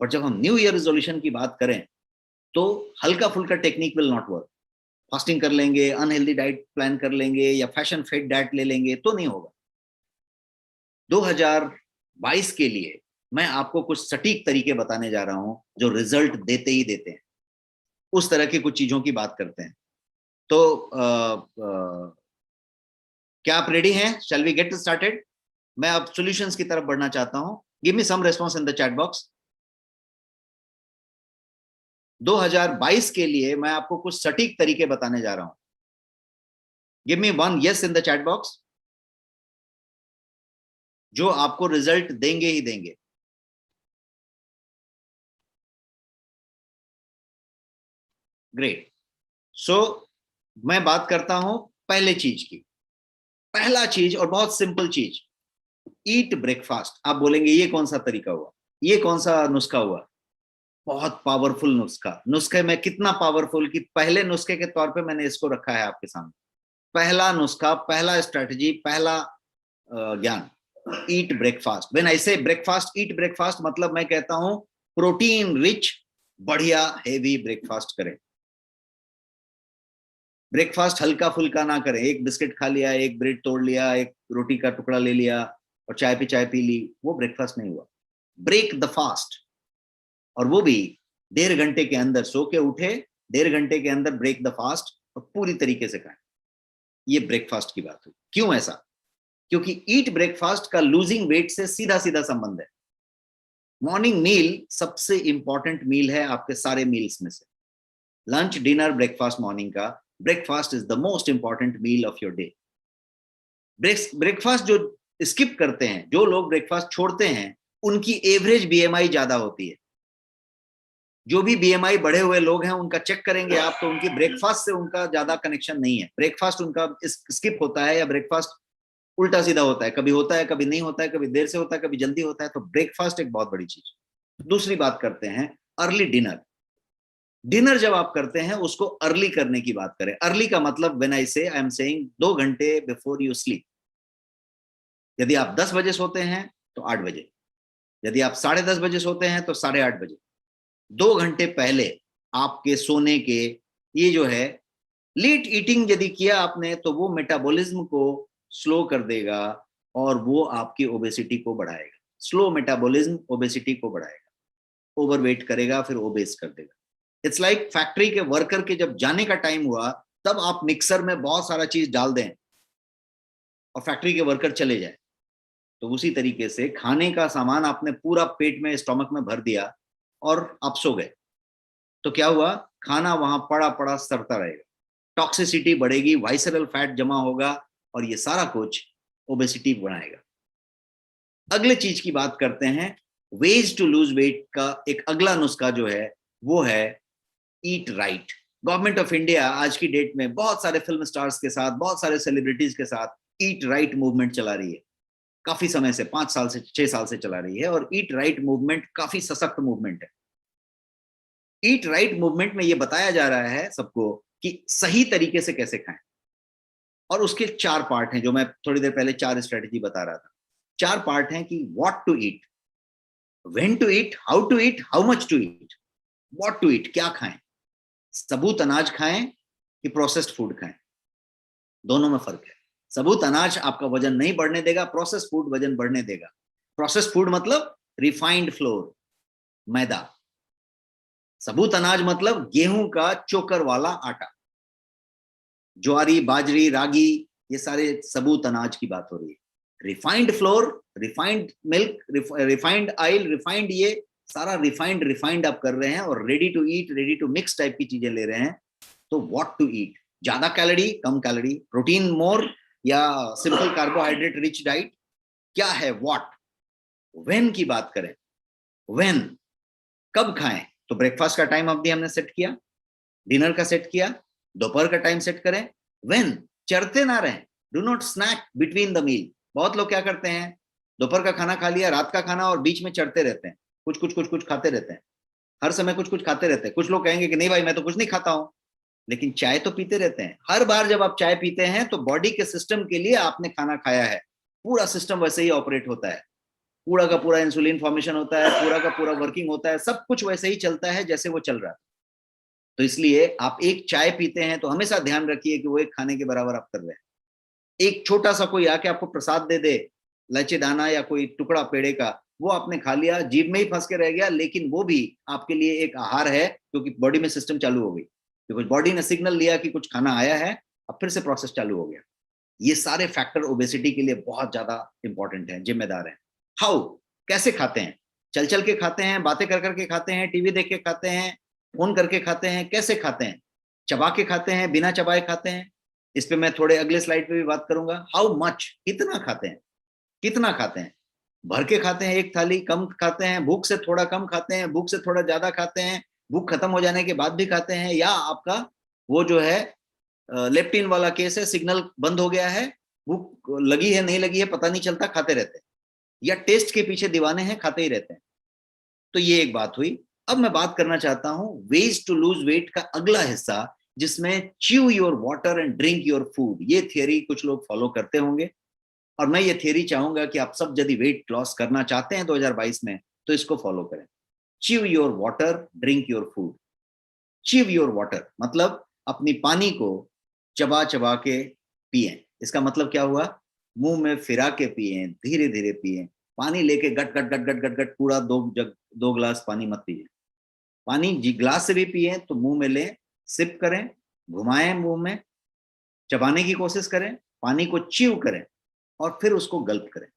और जब हम न्यू ईयर रेजोल्यूशन की बात करें तो हल्का फुल्का technique will not work. Fasting कर लेंगे, अनहेल्दी डाइट प्लान कर लेंगे या फैशन फिट डाइट ले लेंगे तो नहीं होगा। 2022 के लिए मैं आपको कुछ सटीक तरीके बताने जा रहा हूं जो रिजल्ट देते ही देते हैं। उस तरह की कुछ चीजों की बात करते हैं। तो क्या आप रेडी हैं? Shall we get started? मैं अब सॉल्यूशंस की तरफ बढ़ना चाहता हूं। Give me some response in the chat box. 2022 के लिए मैं आपको कुछ सटीक तरीके बताने जा रहा हूं। Give me one yes in the chat box, जो आपको रिजल्ट देंगे ही देंगे। ग्रेट। सो मैं बात करता हूं पहले चीज की। पहला चीज और बहुत सिंपल चीज, ईट ब्रेकफास्ट। आप बोलेंगे ये कौन सा तरीका हुआ, ये कौन सा नुस्खा हुआ? बहुत पावरफुल नुस्खा। नुस्खे में कितना पावरफुल कि पहले नुस्खे के तौर पे मैंने इसको रखा है आपके सामने। पहला नुस्खा, पहला स्ट्रेटजी, पहला ज्ञान, ईट ब्रेकफास्ट। व्हेन आई से ब्रेकफास्ट, ईट ब्रेकफास्ट, मतलब मैं कहता हूं प्रोटीन रिच बढ़िया हेवी ब्रेकफास्ट करें। ब्रेकफास्ट हल्का फुल्का ना करें, एक बिस्किट खा लिया, एक ब्रेड तोड़ लिया, एक रोटी का टुकड़ा ले लिया और चाय पी ली, वो ब्रेकफास्ट नहीं हुआ। ब्रेक द फास्ट, और वो भी 1.5 घंटे के अंदर। सो के उठे, 1.5 घंटे के अंदर ब्रेक द फास्ट और पूरी तरीके से खाएं। ये ब्रेकफास्ट की बात हुई। क्यों ऐसा? क्योंकि ईट ब्रेकफास्ट का लूजिंग वेट से सीधा सीधा संबंध है। मॉर्निंग मील सबसे इंपॉर्टेंट मील है आपके सारे मील्स में से। लंच, डिनर, ब्रेकफास्ट, मॉर्निंग का breakfast is the most important meal of your day. Breakfast जो स्किप करते हैं, जो लोग ब्रेकफास्ट छोड़ते हैं, उनकी एवरेज बीएमआई ज्यादा होती है। जो भी बीएमआई बढ़े हुए लोग हैं उनका चेक करेंगे आप, तो उनकी ब्रेकफास्ट से उनका ज्यादा कनेक्शन नहीं है। ब्रेकफास्ट उनका स्किप होता है या ब्रेकफास्ट उल्टा सीधा होता है, कभी होता है, कभी नहीं होता है, कभी देर से होता है, कभी जल्दी होता है। तो ब्रेकफास्ट एक बहुत बड़ी चीज। दूसरी बात करते हैं अर्ली डिनर। डिनर जब आप करते हैं उसको अर्ली करने की बात करें। अर्ली का मतलब व्हेन आई से, आई एम सेइंग 2 घंटे बिफोर यू स्लीप। यदि आप 10 बजे सोते हैं तो 8 बजे, यदि आप 10:30 बजे सोते हैं तो 8:30 बजे, 2 घंटे पहले आपके सोने के। ये जो है लेट ईटिंग यदि किया आपने तो वो मेटाबॉलिज्म को स्लो कर देगा और वो आपकी ओबेसिटी को बढ़ाएगा। स्लो मेटाबॉलिज्म ओबेसिटी को बढ़ाएगा, ओवरवेट करेगा, फिर ओबेस कर देगा। इट्स लाइक फैक्ट्री के वर्कर के जब जाने का टाइम हुआ तब आप मिक्सर में बहुत सारा चीज डाल दें और फैक्ट्री के वर्कर चले जाए, तो उसी तरीके से खाने का सामान आपने पूरा पेट में, स्टोमक में भर दिया और आप सो गए, तो क्या हुआ? खाना वहां पड़ा पड़ा सड़ता रहेगा। टॉक्सिसिटी बढ़ेगी, वाइसरल फैट जमा होगा और ये सारा कुछ ओबेसिटी बनाएगा। अगले चीज की बात करते हैं, वेज टू लूज वेट का एक अगला नुस्खा जो है वो है eat right. Government of India आज की डेट में बहुत सारे फिल्म स्टार्स के साथ, बहुत सारे सेलिब्रिटीज के साथ ईट राइट मूवमेंट चला रही है। काफी समय से, 5 साल से 6 साल से चला रही है और ईट राइट मूवमेंट काफी सशक्त मूवमेंट है। ईट राइट मूवमेंट में ये बताया जा रहा है सबको कि सही तरीके से कैसे खाएं, और उसके 4 पार्ट हैं जो मैं थोड़ी देर पहले 4 स्ट्रेटेजी बता रहा था। 4 पार्ट हैं कि what to eat, when to eat, how to eat, how much to eat. What to eat, क्या खाएं, सबूत अनाज खाएं कि प्रोसेस्ड फूड खाएं, दोनों में फर्क है। सबूत अनाज आपका वजन नहीं बढ़ने देगा, प्रोसेस्ड फूड वजन बढ़ने देगा। प्रोसेस्ड फूड मतलब रिफाइंड फ्लोर, मैदा। सबूत अनाज मतलब गेहूं का चोकर वाला आटा, ज्वारी, बाजरी, रागी, ये सारे सबूत अनाज की बात हो रही है। Refined flour, refined milk, refined oil, refined, ये सारा रिफाइंड आप कर रहे हैं और ready to eat, ready to mix type की चीजें ले रहे हैं। तो व्हाट टू ईट, ज्यादा कैलोरी, कम कैलोरी, प्रोटीन मोर या सिंपल कार्बोहाइड्रेट रिच डाइट, क्या है व्हाट। व्हेन की बात करें, व्हेन, कब खाएं, तो ब्रेकफास्ट का टाइम अवधि हमने सेट किया, डिनर का सेट किया, दोपहर का टाइम सेट करें। व्हेन, चरते ना रहें, do not snack between the meal. बहुत लोग क्या करते हैं, दोपहर का खाना खा लिया, रात का खाना, और बीच में चढ़ते रहते हैं, कुछ कुछ कुछ कुछ खाते रहते हैं, हर समय कुछ कुछ खाते रहते हैं। कुछ लोग कहेंगे कि नहीं भाई मैं तो कुछ नहीं खाता हूं, लेकिन चाय तो पीते रहते हैं। हर बार जब आप चाय पीते हैं तो बॉडी के सिस्टम के लिए आपने खाना खाया है, पूरा सिस्टम वैसे ही ऑपरेट होता है, पूरा का पूरा इंसुलिन फॉर्मेशन होता है, पूरा का पूरा वर्किंग होता है, सब कुछ वैसे ही चलता है जैसे वो चल रहा है। तो इसलिए आप एक चाय पीते हैं तो हमेशा ध्यान रखिए कि वो एक खाने के बराबर आप कर रहे हैं। एक छोटा सा कोई आके आपको प्रसाद दे दे, इलायची दाना या कोई टुकड़ा पेड़े का, वो आपने खा लिया, जीभ में ही फंस के रह गया, लेकिन वो भी आपके लिए एक आहार है, क्योंकि बॉडी में सिस्टम चालू हो गई, क्योंकि बॉडी ने सिग्नल लिया कि कुछ खाना आया है, अब फिर से प्रोसेस चालू हो गया। ये सारे फैक्टर ओबेसिटी के लिए बहुत ज्यादा इंपॉर्टेंट है, जिम्मेदार है। हाउ, कैसे खाते हैं, चल चल के खाते हैं, बातें कर करके खाते हैं, टीवी देख के खाते हैं, फोन करके खाते हैं, कैसे खाते हैं, चबा के खाते हैं, बिना चबाए खाते हैं, इस पे मैं थोड़े अगले स्लाइड पे भी बात करूंगा। हाउ मच, कितना खाते हैं, कितना खाते हैं, भर के खाते हैं एक थाली, कम खाते हैं, भूख से थोड़ा कम खाते हैं, भूख से थोड़ा ज्यादा खाते हैं, भूख खत्म हो जाने के बाद भी खाते हैं, या आपका वो जो है लेप्टिन वाला केस है, सिग्नल बंद हो गया है, भूख लगी है नहीं लगी है पता नहीं चलता, खाते रहते हैं, या टेस्ट के पीछे दीवाने हैं, खाते ही रहते हैं। तो ये एक बात हुई। अब मैं बात करना चाहता हूं वेज टू लूज वेट का अगला हिस्सा, जिसमें chew your water and drink your food. ये थियरी कुछ लोग फॉलो करते होंगे, और मैं ये थियरी चाहूंगा कि आप सब यदि वेट लॉस करना चाहते हैं 2022 में तो इसको फॉलो करें। Chew your water, drink your food. Chew your water मतलब अपनी पानी को चबा चबा के पिए। इसका मतलब क्या हुआ, मुंह में फिरा के पिए, धीरे धीरे पिए। पानी लेके गट गट गट गट गट गट पूरा 2 गिलास पानी मत पिए। पानी ग्लास से भी पिए तो मुंह में लें, सिप करें, घुमाएं मुंह में, चबाने की कोशिश करें, पानी को च्यू करें और फिर उसको गल्प करें।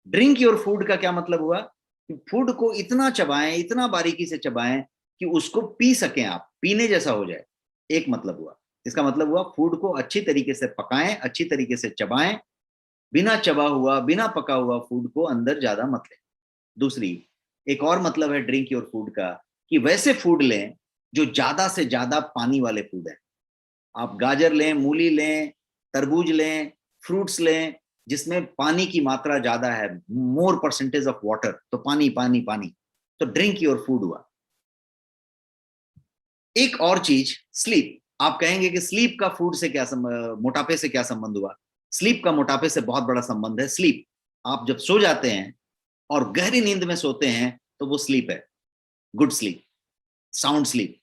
ड्रिंक योर फूड का क्या मतलब हुआ कि फूड को इतना चबाएं, इतना बारीकी से चबाएं कि उसको पी सकें आप, पीने जैसा हो जाए, एक मतलब हुआ। इसका मतलब हुआ फूड को अच्छी तरीके से पकाएं, अच्छी तरीके से चबाएं, बिना चबा हुआ, बिना पका हुआ फूड को अंदर ज्यादा मत लें। दूसरी एक और मतलब है ड्रिंक योर फूड का कि वैसे फूड लें जो ज्यादा से ज्यादा पानी वाले फूड है। आप गाजर लें, मूली लें, तरबूज लें, फ्रूट्स लें, जिसमें पानी की मात्रा ज्यादा है, मोर परसेंटेज ऑफ वाटर, तो पानी पानी पानी, तो ड्रिंक योर फूड हुआ। एक और चीज, स्लीप। आप कहेंगे कि स्लीप का फूड से क्या मोटापे से क्या संबंध हुआ। स्लीप का मोटापे से बहुत बड़ा संबंध है। स्लीप, आप जब सो जाते हैं और गहरी नींद में सोते हैं तो वो स्लीप है, गुड स्लीप, साउंड स्लीप।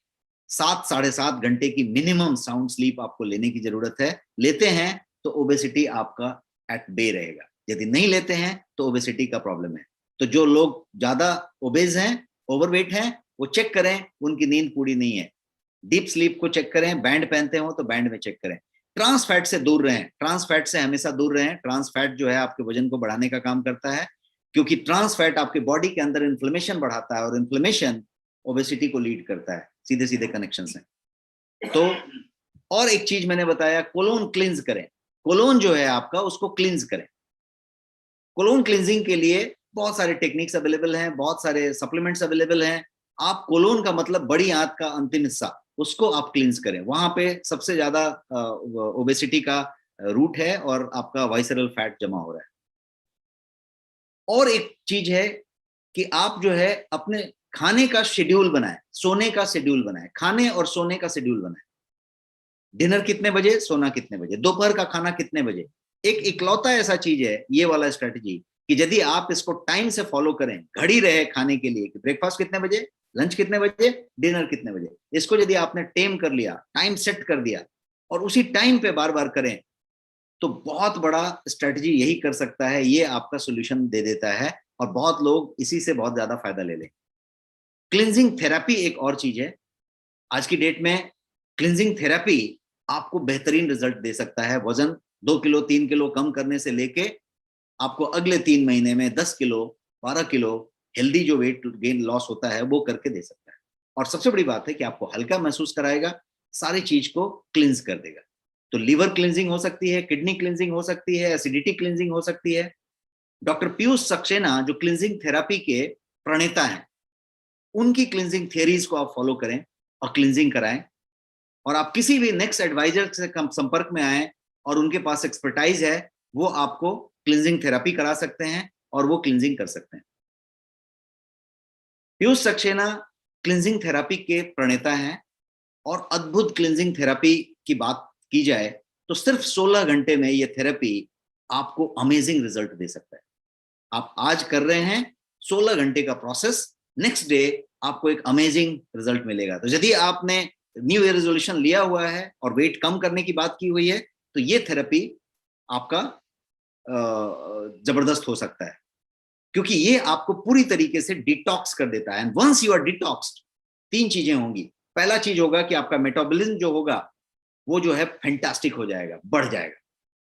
7 साढ़े 7 घंटे की मिनिमम साउंड स्लीप आपको लेने की जरूरत है। लेते हैं तो ओबेसिटी आपका एट बे रहेगा, यदि नहीं लेते हैं तो ओबेसिटी का प्रॉब्लम है। तो जो लोग ज्यादा ओबेज हैं, ओवरवेट हैं, वो चेक करें उनकी नींद पूरी नहीं है। डीप स्लीप को चेक करें, बैंड पहनते हो तो बैंड में चेक करें। ट्रांस फैट से दूर रहें, ट्रांस फैट से हमेशा दूर रहें। ट्रांस फैट जो है आपके वजन को बढ़ाने का काम करता है, क्योंकि ट्रांस फैट आपके बॉडी के अंदर इन्फ्लेमेशन बढ़ाता है और इन्फ्लेमेशन ओबेसिटी को लीड करता है, सीधे सीधे कनेक्शन हैं। तो और एक चीज मैंने बताया, कोलोन क्लींस करें। कोलोन जो है आपका, उसको क्लींस करें। कोलोन क्लींजिंग के लिए बहुत सारे टेक्निक्स अवेलेबल हैं, बहुत सारे सप्लीमेंट्स अवेलेबल हैं। आप कोलोन का मतलब बड़ी आंत का अंतिम हिस्सा, उसको आप क्लींस करें। वहां पे सबसे ज्यादा ओबेसिटी का रूट है और आपका वाइसरल फैट जमा हो रहा है। और एक चीज है कि आप जो है अपने खाने का शेड्यूल बनाएं, सोने का शेड्यूल बनाएं, खाने और सोने का शेड्यूल बनाएं। डिनर कितने बजे, सोना कितने बजे, दोपहर का खाना कितने बजे। एक इकलौता ऐसा चीज है ये वाला स्ट्रेटजी कि यदि आप इसको टाइम से फॉलो करें, घड़ी रहे खाने के लिए कि ब्रेकफास्ट कितने बजे, लंच कितने बजे, डिनर कितने बजे, इसको यदि आपने टेम कर लिया, टाइम सेट कर दिया और उसी टाइम पे बार बार करें, तो बहुत बड़ा स्ट्रेटजी यही कर सकता है, ये आपका सोल्यूशन दे देता है और बहुत लोग इसी से बहुत ज्यादा फायदा ले लें। क्लिनजिंग थेरेपी एक और चीज है। आज की डेट में क्लिनजिंग थेरेपी आपको बेहतरीन रिजल्ट दे सकता है। वजन 2 किलो 3 किलो कम करने से लेके आपको अगले 3 महीने में 10 किलो 12 किलो हेल्दी जो वेट गेन लॉस होता है वो करके दे सकता है। और सबसे बड़ी बात है कि आपको हल्का महसूस कराएगा, सारी चीज को क्लिंज कर देगा। तो लीवर क्लिनजिंग हो सकती है, किडनी क्लिनजिंग हो सकती है, एसिडिटी क्लिनजिंग हो सकती है। डॉक्टर पीयूष सक्सेना जो क्लिनजिंग थेरेपी के प्रणेता हैं, उनकी क्लिनजिंग थियरीज को आप फॉलो करें और क्लिनजिंग कराएं। और आप किसी भी नेक्स्ट एडवाइजर से संपर्क में आए और उनके पास एक्सपर्टाइज है, वो आपको क्लिनजिंग थेरेपी करा सकते हैं और वो क्लिनजिंग कर सकते हैं। पीयूष सक्सेना क्लिनजिंग थेरेपी के प्रणेता हैं और अद्भुत क्लिनजिंग थेरेपी की बात की जाए तो सिर्फ 16 घंटे में ये थेरेपी आपको अमेजिंग रिजल्ट दे सकता है। आप आज कर रहे हैं 16 घंटे का प्रोसेस, नेक्स्ट डे आपको एक अमेजिंग रिजल्ट मिलेगा। तो यदि आपने न्यू ईयर रेजोल्यूशन लिया हुआ है और वेट कम करने की बात की हुई है, तो ये थेरेपी आपका जबरदस्त हो सकता है, क्योंकि ये आपको पूरी तरीके से डिटॉक्स कर देता है। एंड वंस यू आर डिटॉक्स्ड, 3 चीजें होंगी। पहला चीज होगा कि आपका मेटाबॉलिज्म जो होगा वो जो है फैंटास्टिक हो जाएगा, बढ़ जाएगा।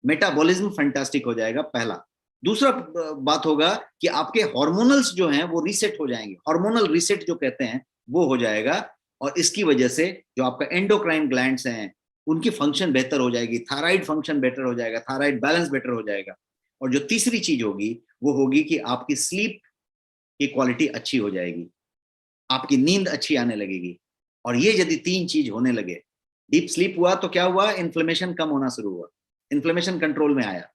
मेटाबॉलिज्म फैंटास्टिक हो जाएगा, पहला। दूसरा बात होगा कि आपके हार्मोनल्स जो हैं वो रीसेट हो जाएंगे, हार्मोनल रीसेट जो कहते हैं वो हो जाएगा। और इसकी वजह से जो आपका एंडोक्राइन ग्लैंड्स हैं उनकी फंक्शन बेहतर हो जाएगी, थायराइड फंक्शन बेटर हो जाएगा, थायराइड बैलेंस बेटर हो जाएगा। और जो तीसरी चीज होगी वो होगी कि आपकी स्लीप की क्वालिटी अच्छी हो जाएगी, आपकी नींद अच्छी आने लगेगी। और ये यदि 3 चीज होने लगे, डीप स्लीप हुआ तो क्या हुआ, इन्फ्लेमेशन कम होना शुरू हुआ, इन्फ्लेमेशन कंट्रोल में आया,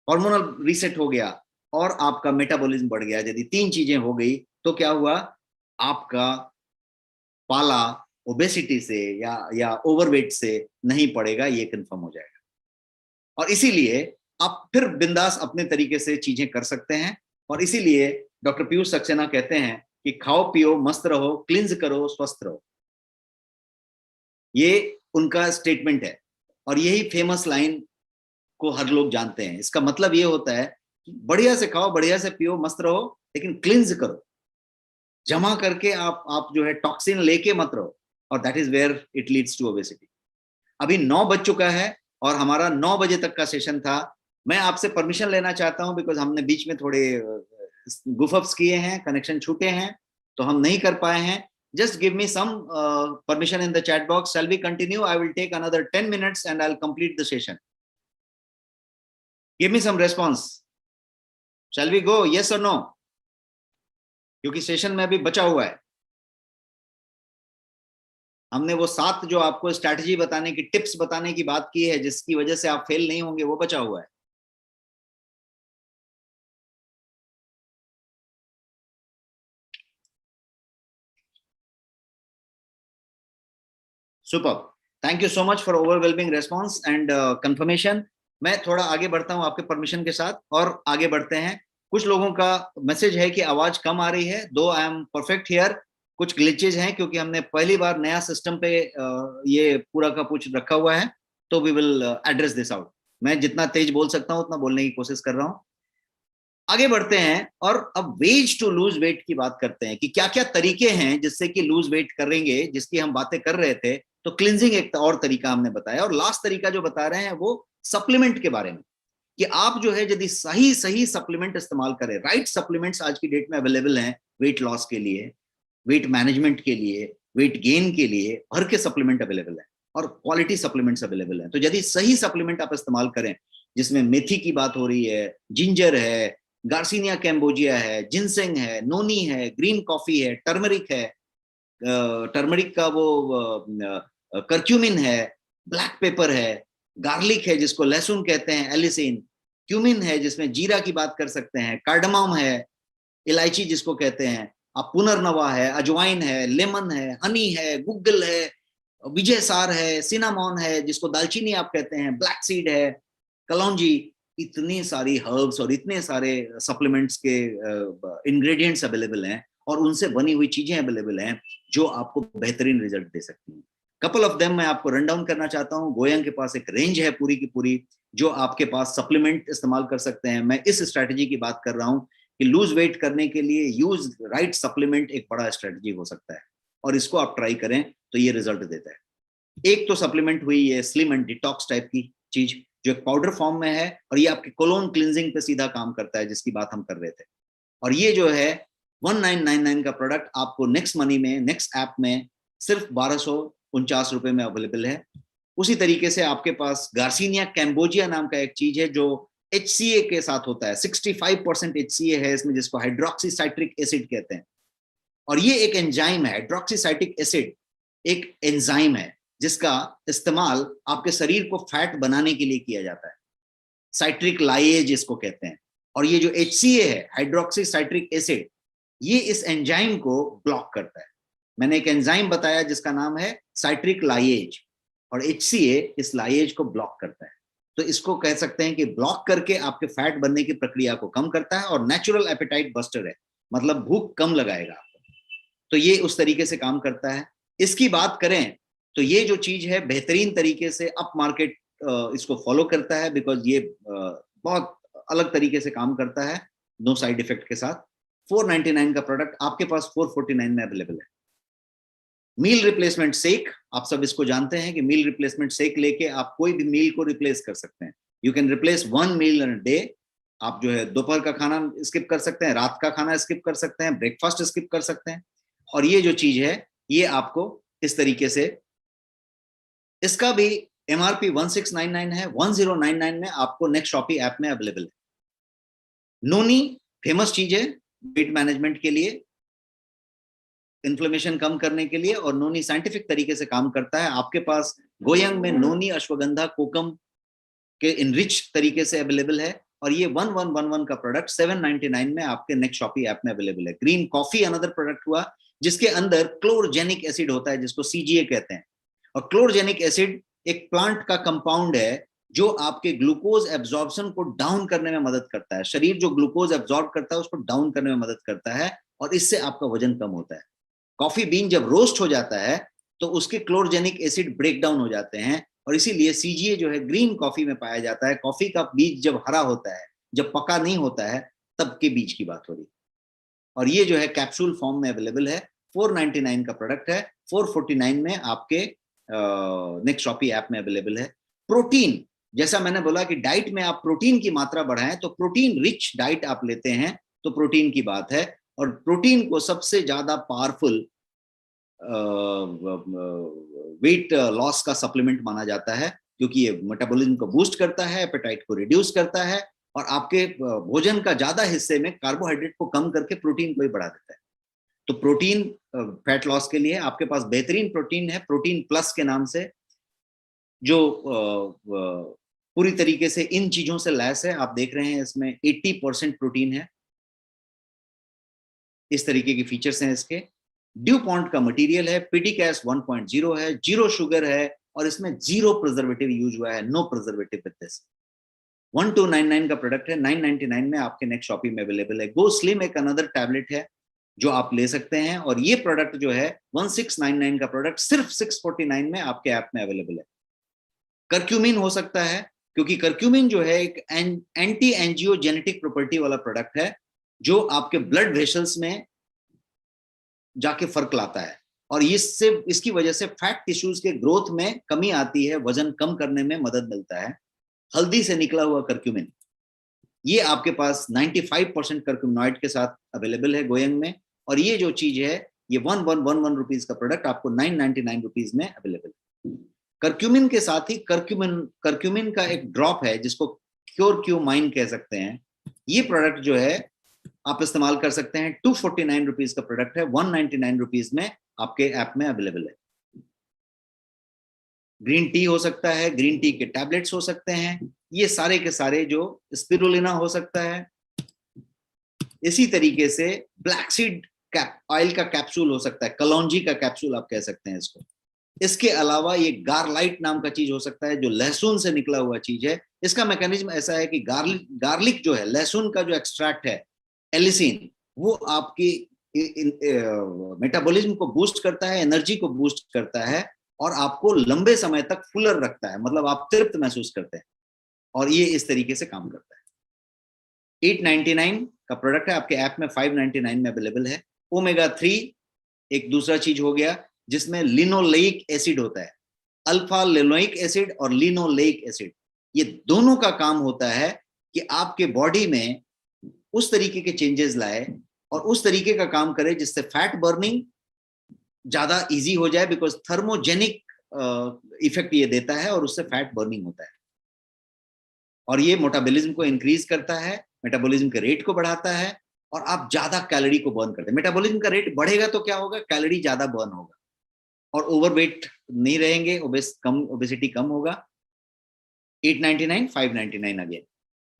हार्मोनल रीसेट हो गया और आपका मेटाबॉलिज्म बढ़ गया। यदि 3 चीजें हो गई तो क्या हुआ, आपका पाला ओबेसिटी से या ओवरवेट से नहीं पड़ेगा, ये कंफर्म हो जाएगा। और इसीलिए आप फिर बिंदास अपने तरीके से चीजें कर सकते हैं। और इसीलिए डॉक्टर पीयूष सक्सेना कहते हैं कि खाओ पियो मस्त रहो, क्लिंज करो स्वस्थ रहो। ये उनका स्टेटमेंट है और यही फेमस लाइन को हर लोग जानते हैं। इसका मतलब ये होता है कि बढ़िया से खाओ, बढ़िया से पियो, मस्त रहो, लेकिन क्लिंज करो, जमा करके आप जो है टॉक्सिन लेके मत रहो। और that is where it leads to obesity. अभी 9 बज चुका है और हमारा 9 बजे तक का सेशन था। मैं आपसे परमिशन लेना चाहता हूं बिकॉज हमने बीच में थोड़े गुफअप्स किए हैं, कनेक्शन छूटे हैं, तो हम नहीं कर पाए हैं। Just give me some permission in the chat box. Shall we continue? I will take another 10 minutes and I'll complete the session. Give me some response. Shall we go? Yes or no? क्योंकि session में अभी बचा हुआ है। हमने वो 7 जो आपको स्ट्रैटेजी बताने की, टिप्स बताने की बात की है, जिसकी वजह से आप फेल नहीं होंगे, वो बचा हुआ है। Super, thank you so much for overwhelming response and confirmation. मैं थोड़ा आगे बढ़ता हूं आपके परमिशन के साथ और आगे बढ़ते हैं। कुछ लोगों का मैसेज है कि आवाज कम आ रही है, दो आई एम परफेक्ट हियर। कुछ ग्लिचेज हैं क्योंकि हमने पहली बार नया सिस्टम पे ये पूरा का कुछ रखा हुआ है, तो we will address this out. मैं जितना तेज बोल सकता हूं उतना बोलने की कोशिश कर रहा हूं। आगे बढ़ते हैं और अब वेज टू लूज वेट की बात करते हैं कि क्या क्या तरीके हैं जिससे कि लूज वेट करेंगे, जिसकी हम बातें कर रहे थे। तो क्लिनजिंग एक और तरीका हमने बताया, और लास्ट तरीका जो बता रहे हैं वो सप्लीमेंट के बारे में, कि आप जो है यदि सही सही सप्लीमेंट इस्तेमाल करें। राइट सप्लीमेंट्स आज की डेट में अवेलेबल हैं वेट लॉस के लिए, वेट मैनेजमेंट के लिए, वेट गेन के लिए, भर के सप्लीमेंट अवेलेबल है। और क्वालिटी सप्लीमेंट्स अवेलेबल हैं। तो यदि सही सप्लीमेंट आप इस्तेमाल करें, जिसमें मेथी की बात हो रही है, जिंजर है, गार्सिनिया कैम्बोजिया है, जिनसेंग है, नोनी है, ग्रीन कॉफी है, टर्मरिक है, टर्मरिक का वो करक्यूमिन है, ब्लैक पेपर है, गार्लिक है जिसको लहसुन कहते हैं, एलिसिन, क्यूमिन है जिसमें जीरा की बात कर सकते हैं, कार्डमम है, इलायची जिसको कहते हैं, अब पुनर्नवा है, अजवाइन है, लेमन है, हनी है, गुग्गल है, विजय सार है, सिनामॉन है जिसको दालचीनी आप कहते हैं, ब्लैक सीड है, कलौंजी, इतनी सारी हर्ब्स और इतने सारे सप्लीमेंट्स के इंग्रेडिएंट्स अवेलेबल हैं और उनसे बनी हुई चीजें अवेलेबल हैं जो आपको बेहतरीन रिजल्ट दे सकती हैं। कपल ऑफ देम मैं आपको रन डाउन करना चाहता हूं। गोयंग के पास एक रेंज है पूरी की पूरी जो आपके पास सप्लीमेंट इस्तेमाल कर सकते हैं। मैं इस स्ट्रैटेजी की बात कर रहा हूं कि लूज वेट करने के लिए यूज राइट सप्लीमेंट एक बड़ा स्ट्रैटेजी हो सकता है और इसको आप ट्राई करें तो ये रिजल्ट देता है। एक तो सप्लीमेंट हुई ये स्लिम एंड डिटॉक्स टाइप की चीज जो एक पाउडर फॉर्म में है और ये आपके कोलोन क्लींजिंग पे सीधा काम करता है जिसकी बात हम कर रहे थे। और ये जो है 1999 का प्रोडक्ट आपको नेक्स्ट मनी में, नेक्स्ट ऐप में सिर्फ 1249 रुपए में अवेलेबल है। उसी तरीके से आपके पास गार्सिनिया कैम्बोजिया नाम का एक चीज है जो HCA के साथ होता है, 65% HCA है इसमें जिसको हाइड्रोक्सी साइट्रिक एसिड कहते हैं। और ये एक एंजाइम है, हाइड्रोक्सी एसिड एक एंजाइम है जिसका इस्तेमाल आपके शरीर को फैट बनाने के लिए किया जाता है, साइट्रिक लाइएज इसको कहते हैं। और ये जो HCA है, हाइड्रोक्सी साइट्रिक एसिड, ये इस एंजाइम को ब्लॉक करता है। मैंने एक एंजाइम बताया जिसका नाम है साइट्रिक लाइएज और HCA इस लाइएज को ब्लॉक करता है। तो इसको कह सकते हैं कि ब्लॉक करके आपके फैट बनने की प्रक्रिया को कम करता है और नेचुरल एपेटाइट बस्टर है, मतलब भूख कम लगाएगा आपको। तो ये उस तरीके से काम करता है। इसकी बात करें तो ये जो चीज है बेहतरीन तरीके से अप मार्केट इसको फॉलो करता है बिकॉज ये बहुत अलग तरीके से काम करता है, नो साइड इफेक्ट के साथ। 499 का प्रोडक्ट आपके पास 449 में अवेलेबल है। मील रिप्लेसमेंट शेक, आप सब इसको जानते हैं कि मील रिप्लेसमेंट शेक लेके आप कोई भी मील को रिप्लेस कर सकते हैं। You can replace 1 meal in a day. आप जो है दोपहर का खाना स्किप कर सकते हैं, रात का खाना स्किप कर सकते हैं, ब्रेकफास्ट स्किप कर सकते हैं। और ये जो चीज है ये आपको इस तरीके से, इसका भी MRP 1699 है, 1099 में आपको नेक्स्ट शॉपी ऐप में अवेलेबल है। नोनी फेमस चीज है वेट मैनेजमेंट के लिए, इन्फ्लेमेशन कम करने के लिए, और नोनी साइंटिफिक तरीके से काम करता है। आपके पास गोयंग में नोनी, अश्वगंधा, कोकम के इनरिच तरीके से अवेलेबल है और ये 1111 का प्रोडक्ट 799 में आपके नेक्स्ट शॉपी ऐप में अवेलेबल है। ग्रीन कॉफी अनदर प्रोडक्ट हुआ जिसके अंदर क्लोरोजेनिक एसिड होता है जिसको CGA कहते हैं। और क्लोरोजेनिक एसिड एक प्लांट का कंपाउंड है जो आपके ग्लूकोज एब्जॉर्प्शन को डाउन करने में मदद करता है। शरीर जो ग्लूकोज एब्जॉर्ब करता है उसको डाउन करने में मदद करता है और इससे आपका वजन कम होता है। कॉफी बीन जब रोस्ट हो जाता है तो उसके क्लोरोजेनिक एसिड ब्रेक डाउन हो जाते हैं और इसीलिए CGA जो है ग्रीन कॉफी में पाया जाता है। कॉफी का बीज जब हरा होता है, जब पका नहीं होता है, तब के बीज की बात हो रही। और ये जो है कैप्सूल फॉर्म में अवेलेबल है। 499 का प्रोडक्ट है, 449 में आपके नेक्स्ट शॉपी ऐप में अवेलेबल है। प्रोटीन, जैसा मैंने बोला कि डाइट में आप प्रोटीन की मात्रा बढ़ाएं तो प्रोटीन रिच डाइट आप लेते हैं तो प्रोटीन की बात है। और प्रोटीन को सबसे ज्यादा पावरफुल वेट लॉस का सप्लीमेंट माना जाता है क्योंकि ये मेटाबॉलिज्म को बूस्ट करता है, एपेटाइट को रिड्यूस करता है और आपके भोजन का ज्यादा हिस्से में कार्बोहाइड्रेट को कम करके प्रोटीन को ही बढ़ा देता है। तो प्रोटीन फैट लॉस के लिए आपके पास बेहतरीन प्रोटीन है, प्रोटीन प्लस के नाम से, जो पूरी तरीके से इन चीजों से लैस है। आप देख रहे हैं इसमें 80% प्रोटीन है, इस तरीके की फीचर्स हैं इसके। ड्यू पॉइंट का मटेरियल है, PDCAS 1.0 है, 0 शुगर है और इसमें 0 प्रिजर्वेटिव यूज हुआ है, नो प्रिजर्वेटिव विद दिस। 1299 का प्रोडक्ट है, 999 में आपके नेक्स्ट शॉपिंग में अवेलेबल है। गो स्लिम एक अनदर टैबलेट है जो आप ले सकते हैं और ये प्रोडक्ट जो है 1699 का प्रोडक्ट सिर्फ 649 में आपके ऐप में अवेलेबल है। करक्यूमिन हो सकता है क्योंकि करक्यूमिन जो है एक एंटी एंजियोजेनेटिक प्रॉपर्टी वाला प्रोडक्ट है जो आपके ब्लड वेसल्स में जाके फर्क लाता है और इससे, इसकी वजह से फैट टिश्यूज के ग्रोथ में कमी आती है, वजन कम करने में मदद मिलता है। हल्दी से निकला हुआ करक्यूमिन, ये आपके पास 95% करक्यूमिनॉइड के साथ अवेलेबल है गोयंग में। और ये जो चीज है ये 1111 रुपीज का प्रोडक्ट आपको 999 रुपीज में अवेलेबल है। कर्क्यूमिन के साथ ही कर्क्यूमिन का एक ड्रॉप है जिसको क्योरक्यूमाइन कह सकते हैं। ये प्रोडक्ट जो है आप इस्तेमाल कर सकते हैं। 249 रुपीज का प्रोडक्ट है, 199 रुपीज में आपके ऐप में अवेलेबल है। ग्रीन टी हो सकता है, ग्रीन टी के टैबलेट्स हो सकते हैं, ये सारे के सारे जो स्पिरुलिना हो सकता है। इसी तरीके से ब्लैक सीड ऑयल का कैप्सूल हो सकता है, कलौंजी का कैप्सूल आप कह सकते हैं इसको। इसके अलावा ये गार्लाइट नाम का चीज हो सकता है जो लहसुन से निकला हुआ चीज है। इसका मैकेनिज्म ऐसा है कि गार्लिक जो है, लहसुन का जो एक्सट्रैक्ट है एलिसिन, वो आपकी मेटाबॉलिज्म को बूस्ट करता है, एनर्जी को बूस्ट करता है और आपको लंबे समय तक फुलर रखता है, मतलब आप तृप्त महसूस करते हैं। और ये इस तरीके से काम करता है। 899 का प्रोडक्ट है, आपके ऐप में 599 में अवेलेबल है। ओमेगा 3 एक दूसरा चीज हो गया जिसमें लिनोलेइक एसिड होता है। अल्फा लिनोइक एसिड और लिनोलेइक एसिड, ये दोनों का काम होता है कि आपके बॉडी में उस तरीके के चेंजेस लाए और उस तरीके का काम करे जिससे फैट बर्निंग ज्यादा इजी हो जाए, बिकॉज थर्मोजेनिक इफेक्ट ये देता है और उससे फैट बर्निंग होता है। और ये मेटाबॉलिज्म को इंक्रीज करता है, मेटाबॉलिज्म के रेट को बढ़ाता है और आप ज्यादा कैलोरी को बर्न करते हैं। मेटाबॉलिज्म का रेट बढ़ेगा तो क्या होगा, कैलोरी ज्यादा बर्न होगा और ओवरवेट नहीं रहेंगे, ओबेसिटी कम होगा। 899 599 अगेन।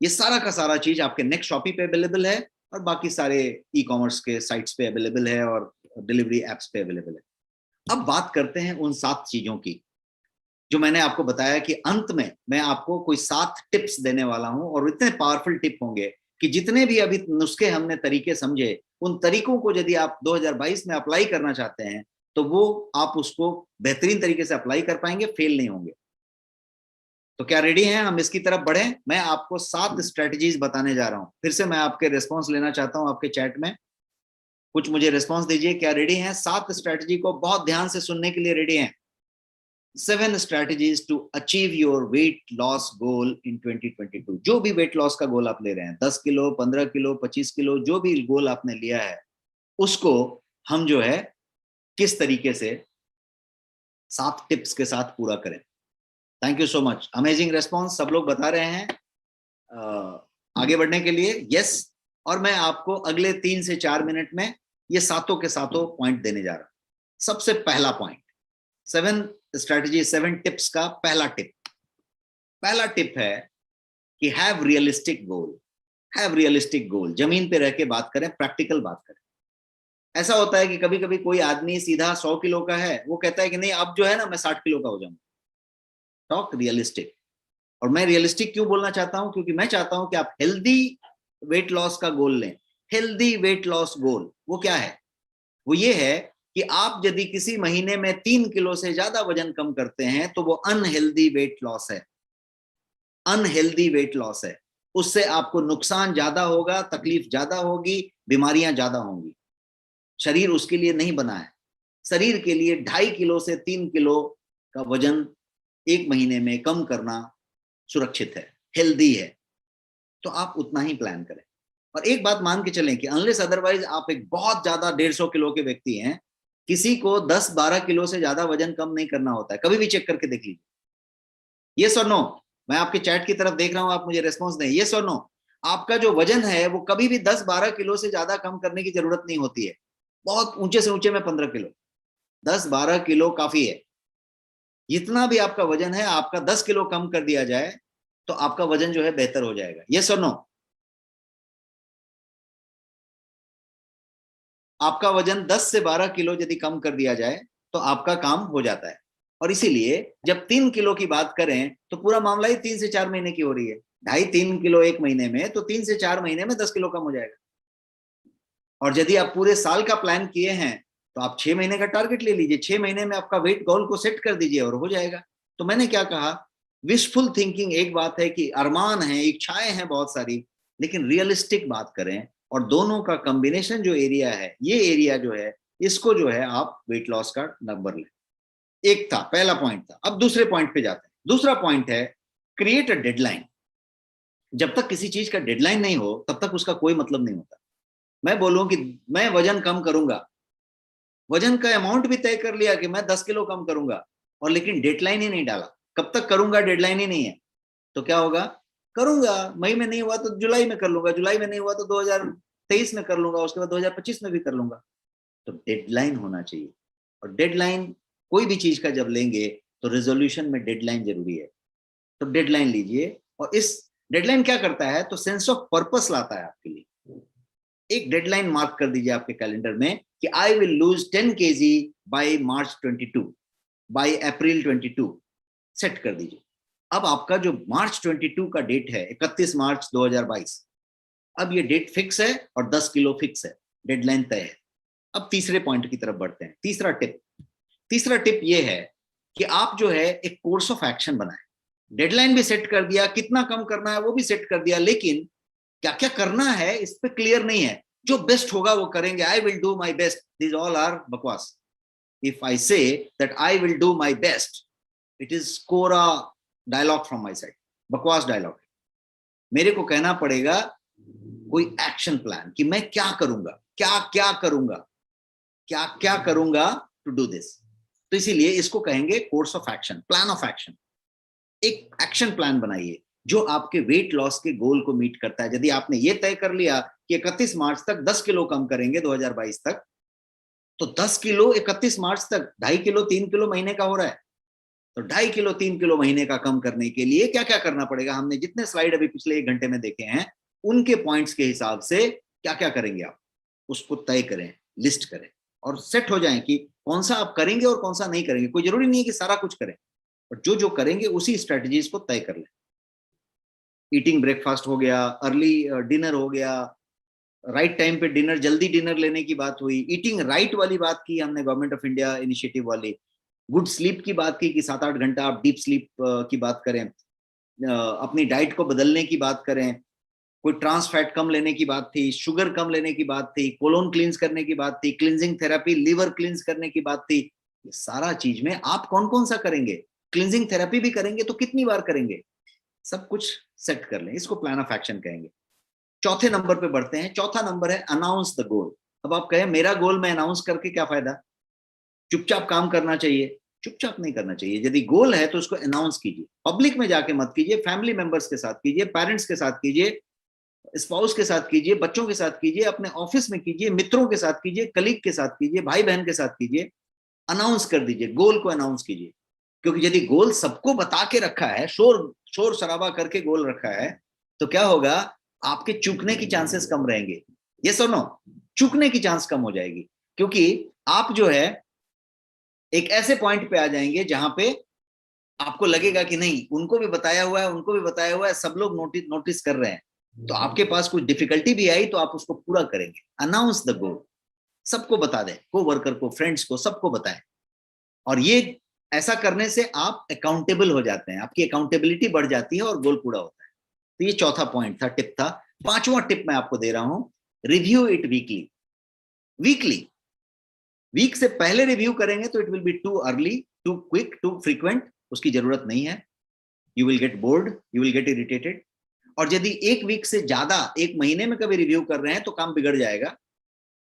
ये सारा का सारा चीज आपके नेक्स्ट शॉपी पे अवेलेबल है और बाकी सारे ई कॉमर्स के साइट्स पे अवेलेबल है और डिलीवरी एप्स पे अवेलेबल है। अब बात करते हैं उन 7 चीजों की जो मैंने आपको बताया कि अंत में मैं आपको कोई 7 टिप्स देने वाला हूं और इतने पावरफुल टिप होंगे कि जितने भी अभी नुस्खे हमने तरीके समझे, उन तरीकों को यदि आप 2022 में अप्लाई करना चाहते हैं तो वो आप उसको बेहतरीन तरीके से अप्लाई कर पाएंगे, फेल नहीं होंगे। तो क्या रेडी हैं हम इसकी तरफ बढ़ें? मैं आपको 7 स्ट्रेटजीज बताने जा रहा हूं। फिर से मैं आपके रिस्पॉन्स लेना चाहता हूं आपके चैट में, कुछ मुझे रिस्पॉन्स दीजिए। क्या रेडी हैं? 7 स्ट्रेटजी को बहुत ध्यान से सुनने के लिए रेडी हैं? 7 strategies to achieve your weight loss goal in 2022। जो भी वेट लॉस का गोल आप ले रहे हैं, 10 किलो, 15 किलो, 25 किलो, जो भी गोल आपने लिया है, उसको हम जो है किस तरीके से 7 टिप्स के साथ पूरा करें। Thank you so much, amazing response, सब लोग बता रहे हैं आगे बढ़ने के लिए यस। और मैं आपको अगले 3 से 4 मिनट में ये सातों के सातों पॉइंट देने जा रहा हूं। सबसे पहला पॉइंट, 7 स्ट्रेटजी, 7 टिप्स का पहला टिप है कि have realistic goal. Have realistic गोल, जमीन पे रह के बात करें, प्रैक्टिकल बात करें। ऐसा होता है कि कभी कभी कोई आदमी सीधा 100 किलो का है, वो कहता है कि नहीं अब जो है ना मैं 60 किलो का हो जाऊंगा। Talk realistic. और मैं रियलिस्टिक क्यों बोलना चाहता हूं, क्योंकि मैं चाहता हूं कि आप हेल्दी वेट लॉस का गोल लें। हेल्दी वेट लॉस गोल वो क्या है? वो ये है कि आप यदि किसी महीने में 3 किलो से ज्यादा वजन कम करते हैं तो वो अनहेल्दी वेट लॉस है। अनहेल्दी वेट लॉस है, उससे आपको नुकसान ज्यादा होगा, तकलीफ ज्यादा होगी, बीमारियां ज्यादा होंगी। शरीर उसके लिए नहीं बना है। शरीर के लिए 2.5 किलो से 3 किलो का वजन 1 महीने में कम करना सुरक्षित है, हेल्दी है। तो आप उतना ही प्लान करें। और एक बात मान के चलें कि अनलेस अदरवाइज आप एक बहुत ज्यादा 150 किलो के व्यक्ति हैं, किसी को 10-12 किलो से ज्यादा वजन कम नहीं करना होता है। कभी भी चेक करके देख लीजिए। यस और नो? मैं आपके चैट की तरफ देख रहा हूं, आप मुझे रेस्पॉन्स दें यस और नो। आपका जो वजन है वो कभी भी 10-12 किलो से ज्यादा कम करने की जरूरत नहीं होती है। बहुत ऊंचे से ऊंचे में 15 किलो, 10-12 किलो काफी है। जितना भी आपका वजन है, आपका 10 किलो कम कर दिया जाए तो आपका वजन जो है बेहतर हो जाएगा। यस और नो? आपका वजन 10 से 12 किलो यदि कम कर दिया जाए तो आपका काम हो जाता है। और इसीलिए जब 3 किलो की बात करें तो पूरा मामला ही 3 से 4 महीने की हो रही है। 2.5-3 किलो 1 महीने में, तो 3 से 4 महीने में 10 किलो कम हो जाएगा। और यदि आप पूरे साल का प्लान किए हैं तो आप 6 महीने का टारगेट ले लीजिए, 6 महीने में आपका वेट गोल को सेट कर दीजिए और हो जाएगा। तो मैंने क्या कहा, विशफुल थिंकिंग एक बात है कि अरमान है, इच्छाएं हैं बहुत सारी, लेकिन रियलिस्टिक बात करें और दोनों का कॉम्बिनेशन जो एरिया है, ये एरिया जो है, इसको जो है आप वेट लॉस का नंबर लें। एक था, पहला पॉइंट था। अब दूसरे पॉइंट पे जाते हैं। दूसरा पॉइंट है क्रिएट अ डेडलाइन। जब तक किसी चीज का डेडलाइन नहीं हो तब तक उसका कोई मतलब नहीं होता। मैं बोलूं कि मैं वजन कम करूंगा, वजन का अमाउंट भी तय कर लिया कि मैं 10 किलो कम करूंगा, और लेकिन डेडलाइन ही नहीं डाला, कब तक करूंगा डेडलाइन ही नहीं है, तो क्या होगा, करूंगा, मई में नहीं हुआ तो जुलाई में कर लूंगा, जुलाई में नहीं हुआ तो 2023 में कर लूंगा, उसके बाद 2025 में भी कर लूंगा। तो डेडलाइन होना चाहिए, और डेडलाइन कोई भी चीज का जब लेंगे तो रेजोल्यूशन में डेडलाइन जरूरी है। तो डेडलाइन लीजिए, और इस डेडलाइन क्या करता है, तो सेंस ऑफ पर्पस लाता है आपके लिए। एक डेडलाइन मार्क कर दीजिए आपके कैलेंडर में कि I will lose 10 kg by March 22, by April 22, set कर दीजिए। अब आपका जो मार्च 22 का डेट है, 31 मार्च 2022, अब ये डेट फिक्स है और 10 किलो फिक्स है, डेडलाइन तय है। अब तीसरे पॉइंट की तरफ बढ़ते हैं, तीसरा टिप ये है कि आप जो है एक कोर्स ऑफ एक्शन बनाएं। डेडलाइन भी सेट कर दिया, कितना कम करना है वो भी सेट कर दिया, लेकिन क्या क्या करना है इस पे क्लियर नहीं है। जो बेस्ट होगा वो करेंगे, I will do my best, this all are बकवास। If I say that I will do my best, it is कोरा डायलॉग फ्रॉम माई साइड, बकवास डायलॉग है। मेरे को कहना पड़ेगा कोई एक्शन प्लान कि मैं क्या करूंगा, क्या क्या करूंगा, क्या क्या करूंगा टू डू दिस। तो इसीलिए इसको कहेंगे course of action, plan of action. एक एक्शन प्लान बनाइए जो आपके वेट लॉस के गोल को मीट करता है। यदि आपने ये तय कर लिया कि 31 मार्च तक 10 किलो कम करेंगे 2022 तक, तो 10 किलो 31 मार्च तक 2.5 किलो 3 किलो महीने का हो रहा है, तो 2.5 किलो 3 किलो महीने का कम करने के लिए क्या क्या करना पड़ेगा, हमने जितने स्लाइड अभी पिछले 1 घंटे में देखे हैं उनके पॉइंट्स के हिसाब से क्या क्या करेंगे आप, उसको तय करें, लिस्ट करें, और सेट हो जाएं कि कौन सा आप करेंगे और कौन सा नहीं करेंगे। कोई जरूरी नहीं है कि सारा कुछ करें, और जो जो करेंगे उसी स्ट्रेटजीज को तय कर लें। ईटिंग ब्रेकफास्ट हो गया, अर्ली डिनर हो गया, राइट टाइम पे डिनर, जल्दी डिनर लेने की बात हुई, ईटिंग राइट वाली बात की हमने, गवर्नमेंट ऑफ इंडिया इनिशिएटिव वाली, गुड स्लीप की बात की कि 7-8 घंटा आप डीप स्लीप की बात करें, अपनी डाइट को बदलने की बात करें, कोई ट्रांस फैट कम लेने की बात थी, शुगर कम लेने की बात थी, कोलोन क्लींस करने की बात थी, क्लींजिंग थेरेपी, लीवर क्लींस करने की बात थी। ये सारा चीज में आप कौन कौन सा करेंगे, क्लींजिंग थेरेपी भी करेंगे तो कितनी बार करेंगे, सब कुछ सेट कर लें, इसको प्लान ऑफ एक्शन कहेंगे। चौथे नंबर पे बढ़ते हैं, चौथा नंबर है अनाउंस द गोल। अब आप कहें मेरा गोल मैं अनाउंस करके क्या फायदा, चुपचाप काम करना चाहिए, चुपचाप नहीं करना चाहिए। यदि गोल है तो उसको अनाउंस कीजिए, पब्लिक में जाके मत कीजिए, फैमिली मेंबर्स के साथ कीजिए, पेरेंट्स के साथ कीजिए, स्पाउस के साथ कीजिए, बच्चों के साथ कीजिए, अपने ऑफिस में कीजिए, मित्रों के साथ कीजिए, कलीग के साथ कीजिए, भाई बहन के साथ कीजिए, अनाउंस कर दीजिए, गोल को अनाउंस कीजिए। क्योंकि यदि गोल सबको बता के रखा है, शोर शराबा करके गोल रखा है, तो क्या होगा, आपके चूकने की चांसेस कम रहेंगे। ये सुनो, चूकने की चांस कम हो जाएगी, क्योंकि आप जो है एक ऐसे पॉइंट पे आ जाएंगे जहां पे आपको लगेगा कि नहीं, उनको भी बताया हुआ है, उनको भी बताया हुआ है, सब लोग नोटिस कर रहे हैं, तो आपके पास कुछ डिफिकल्टी भी आई तो आप उसको पूरा करेंगे। अनाउंस द गोल, सबको बता दें, को वर्कर को, फ्रेंड्स को, सबको बताएं। और ये ऐसा करने से आप अकाउंटेबल हो जाते हैं, आपकी अकाउंटेबिलिटी बढ़ जाती है और गोल पूरा होता है। तो ये चौथा पॉइंट था, टिप था। पांचवा टिप मैं आपको दे रहा हूं, रिव्यू इट वीकली। वीक से पहले रिव्यू करेंगे तो it will be too early, too quick, too frequent, उसकी जरूरत नहीं है। You will get bored, you will get irritated. और यदि एक वीक से ज्यादा, एक महीने में कभी रिव्यू कर रहे हैं तो काम बिगड़ जाएगा,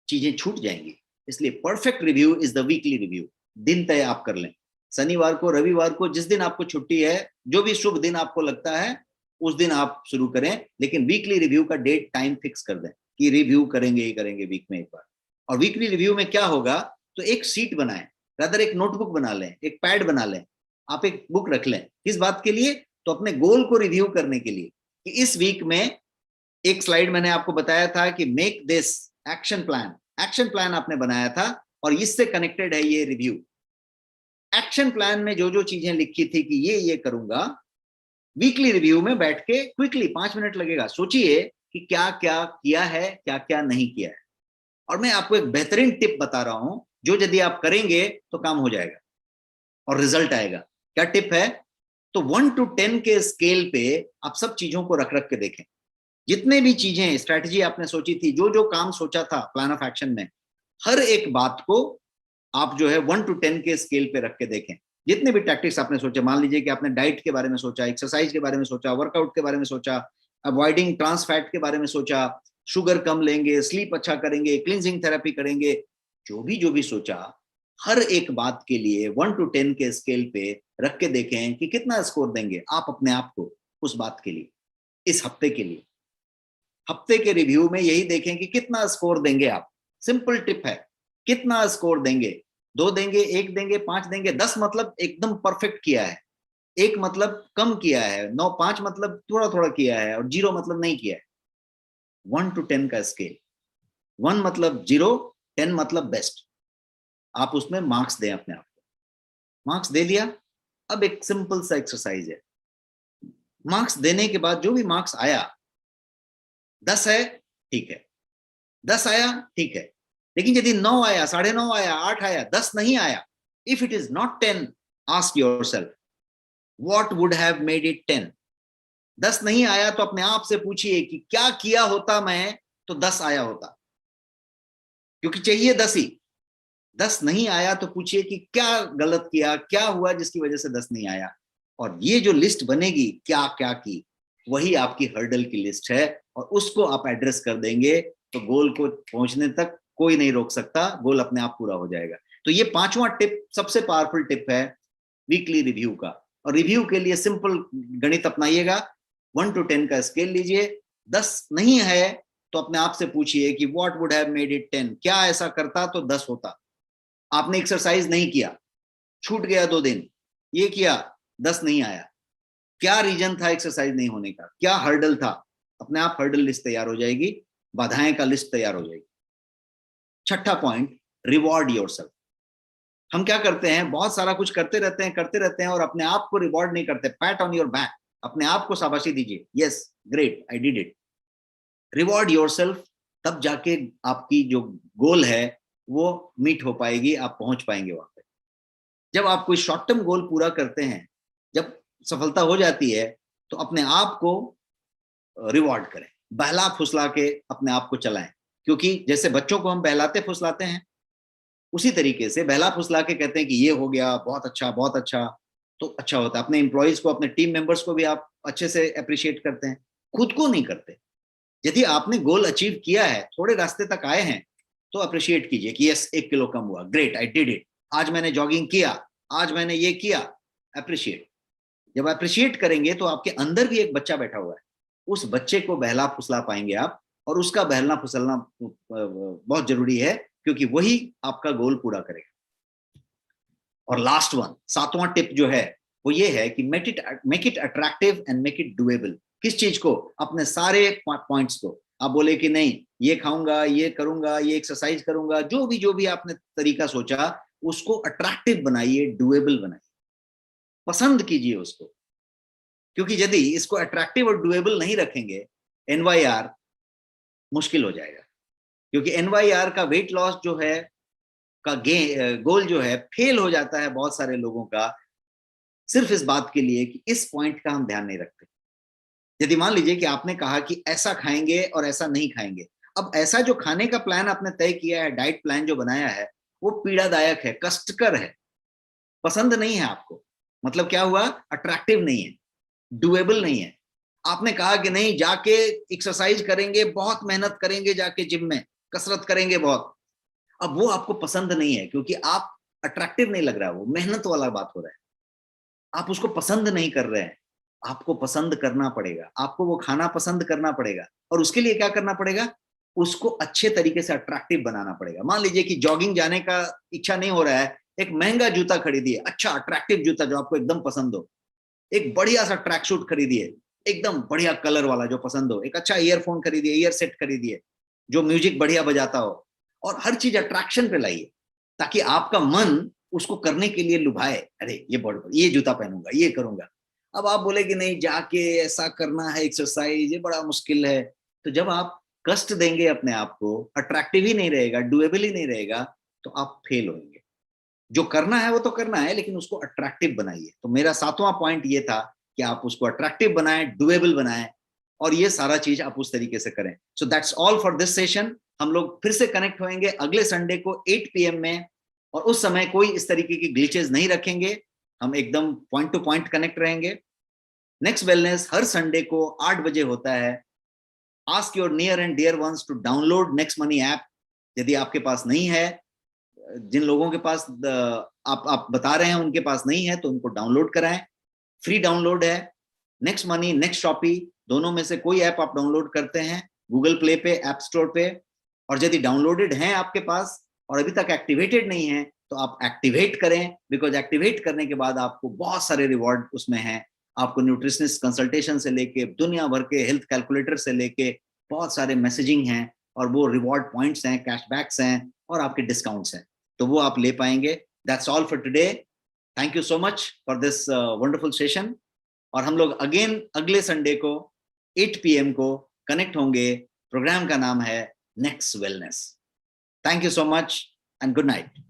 चीजें छूट जाएंगी। इसलिए perfect review is the weekly review. दिन तय आप कर लें, शनिवार को, रविवार को, जिस दिन आपको छुट्टी है, जो भी शुभ दिन आपको लगता है उस दिन आप शुरू करें, लेकिन वीकली रिव्यू का डेट टाइम फिक्स कर दें कि रिव्यू करेंगे ही करेंगे वीक में एक बार। और वीकली रिव्यू में क्या होगा, तो एक सीट बनाएं, रादर एक नोटबुक बना लें, एक पैड बना लें, आप एक बुक रख लें। किस बात के लिए, तो अपने गोल को रिव्यू करने के लिए कि इस वीक में, एक स्लाइड मैंने आपको बताया था कि make this action plan, action plan आपने बनाया था और इससे कनेक्टेड है ये रिव्यू। एक्शन प्लान में जो जो चीजें लिखी थी कि ये करूंगा, वीकली रिव्यू में बैठ के क्विकली 5 मिनट लगेगा, सोचिए कि क्या क्या किया है, क्या क्या नहीं किया है। और मैं आपको एक बेहतरीन टिप बता रहा हूं, जो यदि आप करेंगे तो काम हो जाएगा और रिजल्ट आएगा। क्या टिप है, तो 1 to 10 के स्केल पे आप सब चीजों को रख रख के देखें। जितने भी चीजें, स्ट्रैटेजी आपने सोची थी, जो जो काम सोचा था प्लान ऑफ एक्शन में, हर एक बात को आप जो है 1 to 10 के स्केल पे रख के देखें। जितने भी टैक्टिक्स आपने सोचे, मान लीजिए कि आपने डाइट के बारे में सोचा, एक्सरसाइज के बारे में सोचा, वर्कआउट के बारे में सोचा, अवॉइडिंग ट्रांस फैट के बारे में सोचा, शुगर कम लेंगे, स्लीप अच्छा करेंगे, क्लींजिंग थेरेपी करेंगे, जो भी सोचा, हर एक बात के लिए 1 to 10 के स्केल पे रख के देखें कि कितना स्कोर देंगे आप अपने आप को उस बात के लिए, इस हफ्ते के लिए। हफ्ते के रिव्यू में यही देखें कि कितना स्कोर देंगे आप। सिंपल टिप है, कितना स्कोर देंगे, 2 देंगे, 1 देंगे, 5 देंगे। 10 मतलब एकदम परफेक्ट किया है, 1 मतलब कम किया है, 9 5 मतलब थोड़ा थोड़ा किया है, और 0 मतलब नहीं किया है। 1 to 10 का स्केल, 1 मतलब 0, 10 मतलब बेस्ट। आप उसमें मार्क्स दें अपने आप को। मार्क्स दे दिया, अब एक सिंपल सा एक्सरसाइज है। मार्क्स देने के बाद जो भी मार्क्स आया, 10 है ठीक है, 10 आया ठीक है, लेकिन यदि 9 आया, 9.5 आया, 8 आया, 10 नहीं आया, if it is not 10, ask yourself what would have made it 10। 10 नहीं आया तो अपने आप से पूछिए कि क्या किया होता मैं तो 10 आया होता, क्योंकि चाहिए 10 ही। 10 नहीं आया तो पूछिए कि क्या गलत किया, क्या हुआ जिसकी वजह से 10 नहीं आया। और ये जो लिस्ट बनेगी क्या क्या की, वही आपकी हर्डल की लिस्ट है, और उसको आप एड्रेस कर देंगे तो गोल को पहुंचने तक कोई नहीं रोक सकता, गोल अपने आप पूरा हो जाएगा। तो ये 5वां टिप सबसे पावरफुल टिप है वीकली रिव्यू का। और रिव्यू के लिए सिंपल गणित अपनाइएगा, 1 to 10 का स्केल लीजिए, 10 नहीं है तो अपने आप से पूछिए कि what would have made it 10, क्या ऐसा करता तो 10 होता। आपने एक्सरसाइज नहीं किया, छूट गया 2 दिन, ये किया, 10 नहीं आया, क्या रीजन था एक्सरसाइज नहीं होने का, क्या हर्डल था, अपने आप हर्डल लिस्ट तैयार हो जाएगी, बाधाएं का लिस्ट तैयार हो जाएगी। 6ठा पॉइंट, रिवॉर्ड योरसेल्फ। हम क्या करते हैं, बहुत सारा कुछ करते रहते हैं और अपने आप को रिवॉर्ड नहीं करते। पैट ऑन योर बैक, अपने आप को शाबाशी दीजिए, yes great I did it. Reward yourself, तब जाके आपकी जो गोल है वो मीट हो पाएगी, आप पहुंच पाएंगे वहां पे। जब आप कोई शॉर्ट टर्म गोल पूरा करते हैं, जब सफलता हो जाती है, तो अपने आप को रिवॉर्ड करें, बहला फुसला के अपने आप को चलाएं। क्योंकि जैसे बच्चों को हम बहलाते फुसलाते हैं, उसी तरीके से बहला फुसला के कहते हैं कि ये हो गया, बहुत अच्छा, तो अच्छा होता है। अपने एम्प्लॉइज को, अपने टीम मेंबर्स को भी आप अच्छे से अप्रिशिएट करते हैं, खुद को नहीं करते। यदि आपने गोल अचीव किया है, थोड़े रास्ते तक आए हैं, तो अप्रिशिएट कीजिए कि यस 1 किलो कम हुआ, ग्रेट आई डिड इट, आज मैंने जॉगिंग किया, आज मैंने ये किया, अप्रिशिएट। जब अप्रिशिएट करेंगे तो आपके अंदर भी एक बच्चा बैठा हुआ है, उस बच्चे को बहला फुसला पाएंगे आप, और उसका बहलना फुसलना बहुत जरूरी है, क्योंकि वही आपका गोल पूरा करेगा। और लास्ट वन, 7वां टिप जो है वो ये है कि make it attractive and make it doable. किस चीज को, अपने सारे पॉइंट्स को आप बोले कि नहीं ये खाऊंगा, ये करूंगा, ये एक्सरसाइज करूंगा, जो भी आपने तरीका सोचा, उसको अट्रैक्टिव बनाइए, डुएबल बनाइए, पसंद कीजिए उसको। क्योंकि यदि इसको अट्रैक्टिव और डुएबल नहीं रखेंगे, एनवाईआर मुश्किल हो जाएगा। क्योंकि एनवाईआर का वेट लॉस जो है का गोल जो है फेल हो जाता है बहुत सारे लोगों का, सिर्फ इस बात के लिए कि इस पॉइंट का हम ध्यान नहीं रखते। यदि मान लीजिए कि आपने कहा कि ऐसा खाएंगे और ऐसा नहीं खाएंगे, अब ऐसा जो खाने का प्लान आपने तय किया है, डाइट प्लान जो बनाया है, वो पीड़ादायक है, कष्टकर है, पसंद नहीं है आपको, मतलब क्या हुआ, अट्रैक्टिव नहीं है, डुएबल नहीं है। आपने कहा कि नहीं जाके एक्सरसाइज करेंगे, बहुत मेहनत करेंगे, जाके जिम में कसरत करेंगे बहुत, अब वो आपको पसंद नहीं है, क्योंकि आप अट्रैक्टिव नहीं लग रहा है, वो मेहनत वाला बात हो रहा है, आप उसको पसंद नहीं कर रहे हैं। आपको पसंद करना पड़ेगा, आपको वो खाना पसंद करना पड़ेगा, और उसके लिए क्या करना पड़ेगा, उसको अच्छे तरीके से अट्रैक्टिव बनाना पड़ेगा। मान लीजिए कि जॉगिंग जाने का इच्छा नहीं हो रहा है, एक महंगा जूता खरीदिए, अच्छा अट्रैक्टिव जूता जो आपको एकदम पसंद हो, एक बढ़िया सा ट्रैक सूट खरीदिए, एकदम बढ़िया कलर वाला जो पसंद हो, एक अच्छा ईयरफोन खरीदिए, ईयर सेट खरीदिए जो म्यूजिक बढ़िया बजाता हो, और हर चीज अट्रैक्शन पे लाइए, ताकि आपका मन उसको करने के लिए लुभाए, अरे ये जूता पहनूंगा, ये करूंगा। अब आप बोले कि नहीं जाके ऐसा करना है एक्सरसाइज, ये बड़ा मुश्किल है, तो जब आप कष्ट देंगे अपने आप को, अट्रैक्टिव ही नहीं रहेगा, डुएबल ही नहीं रहेगा, तो आप फेल होंगे। जो करना है वो तो करना है, लेकिन उसको अट्रैक्टिव बनाइए। तो मेरा 7वां पॉइंट ये था कि आप उसको अट्रैक्टिव बनाएं, डुएबल बनाएं, और ये सारा चीज आप उस तरीके से करें। So that's all for this session. हम लोग फिर से कनेक्ट होंगे अगले संडे को 8 PM में, और उस समय कोई इस तरीके की ग्लिचेस नहीं रखेंगे, हम एकदम पॉइंट टू पॉइंट कनेक्ट रहेंगे। नेक्स्ट वेलनेस हर संडे को 8 बजे होता है। Ask your near and dear ones to download next money app. यदि आपके पास नहीं है जिन लोगों के पास आप बता रहे हैं उनके पास नहीं है तो उनको डाउनलोड कराएं, फ्री डाउनलोड है। नेक्स्ट मनी, नेक्स्ट शॉपी, दोनों में से कोई ऐप आप डाउनलोड करते हैं गूगल प्ले पे, ऐप स्टोर पे, और यदि डाउनलोडेड है आपके पास और अभी तक एक्टिवेटेड नहीं है तो आप एक्टिवेट करें, बिकॉज एक्टिवेट करने के बाद आपको बहुत सारे रिवॉर्ड उसमें हैं। आपको न्यूट्रिशनिस्ट कंसल्टेशन से लेके दुनिया भर के हेल्थ कैलकुलेटर से लेके बहुत सारे मैसेजिंग हैं, और वो रिवॉर्ड पॉइंट्स हैं, कैशबैक्स हैं, और आपके डिस्काउंट्स हैं, तो वो आप ले पाएंगे। That's all for today. Thank you so much for this wonderful session. और हम लोग अगेन अगले संडे को 8 PM को कनेक्ट होंगे। प्रोग्राम का नाम है next wellness. Thank you so much and good night.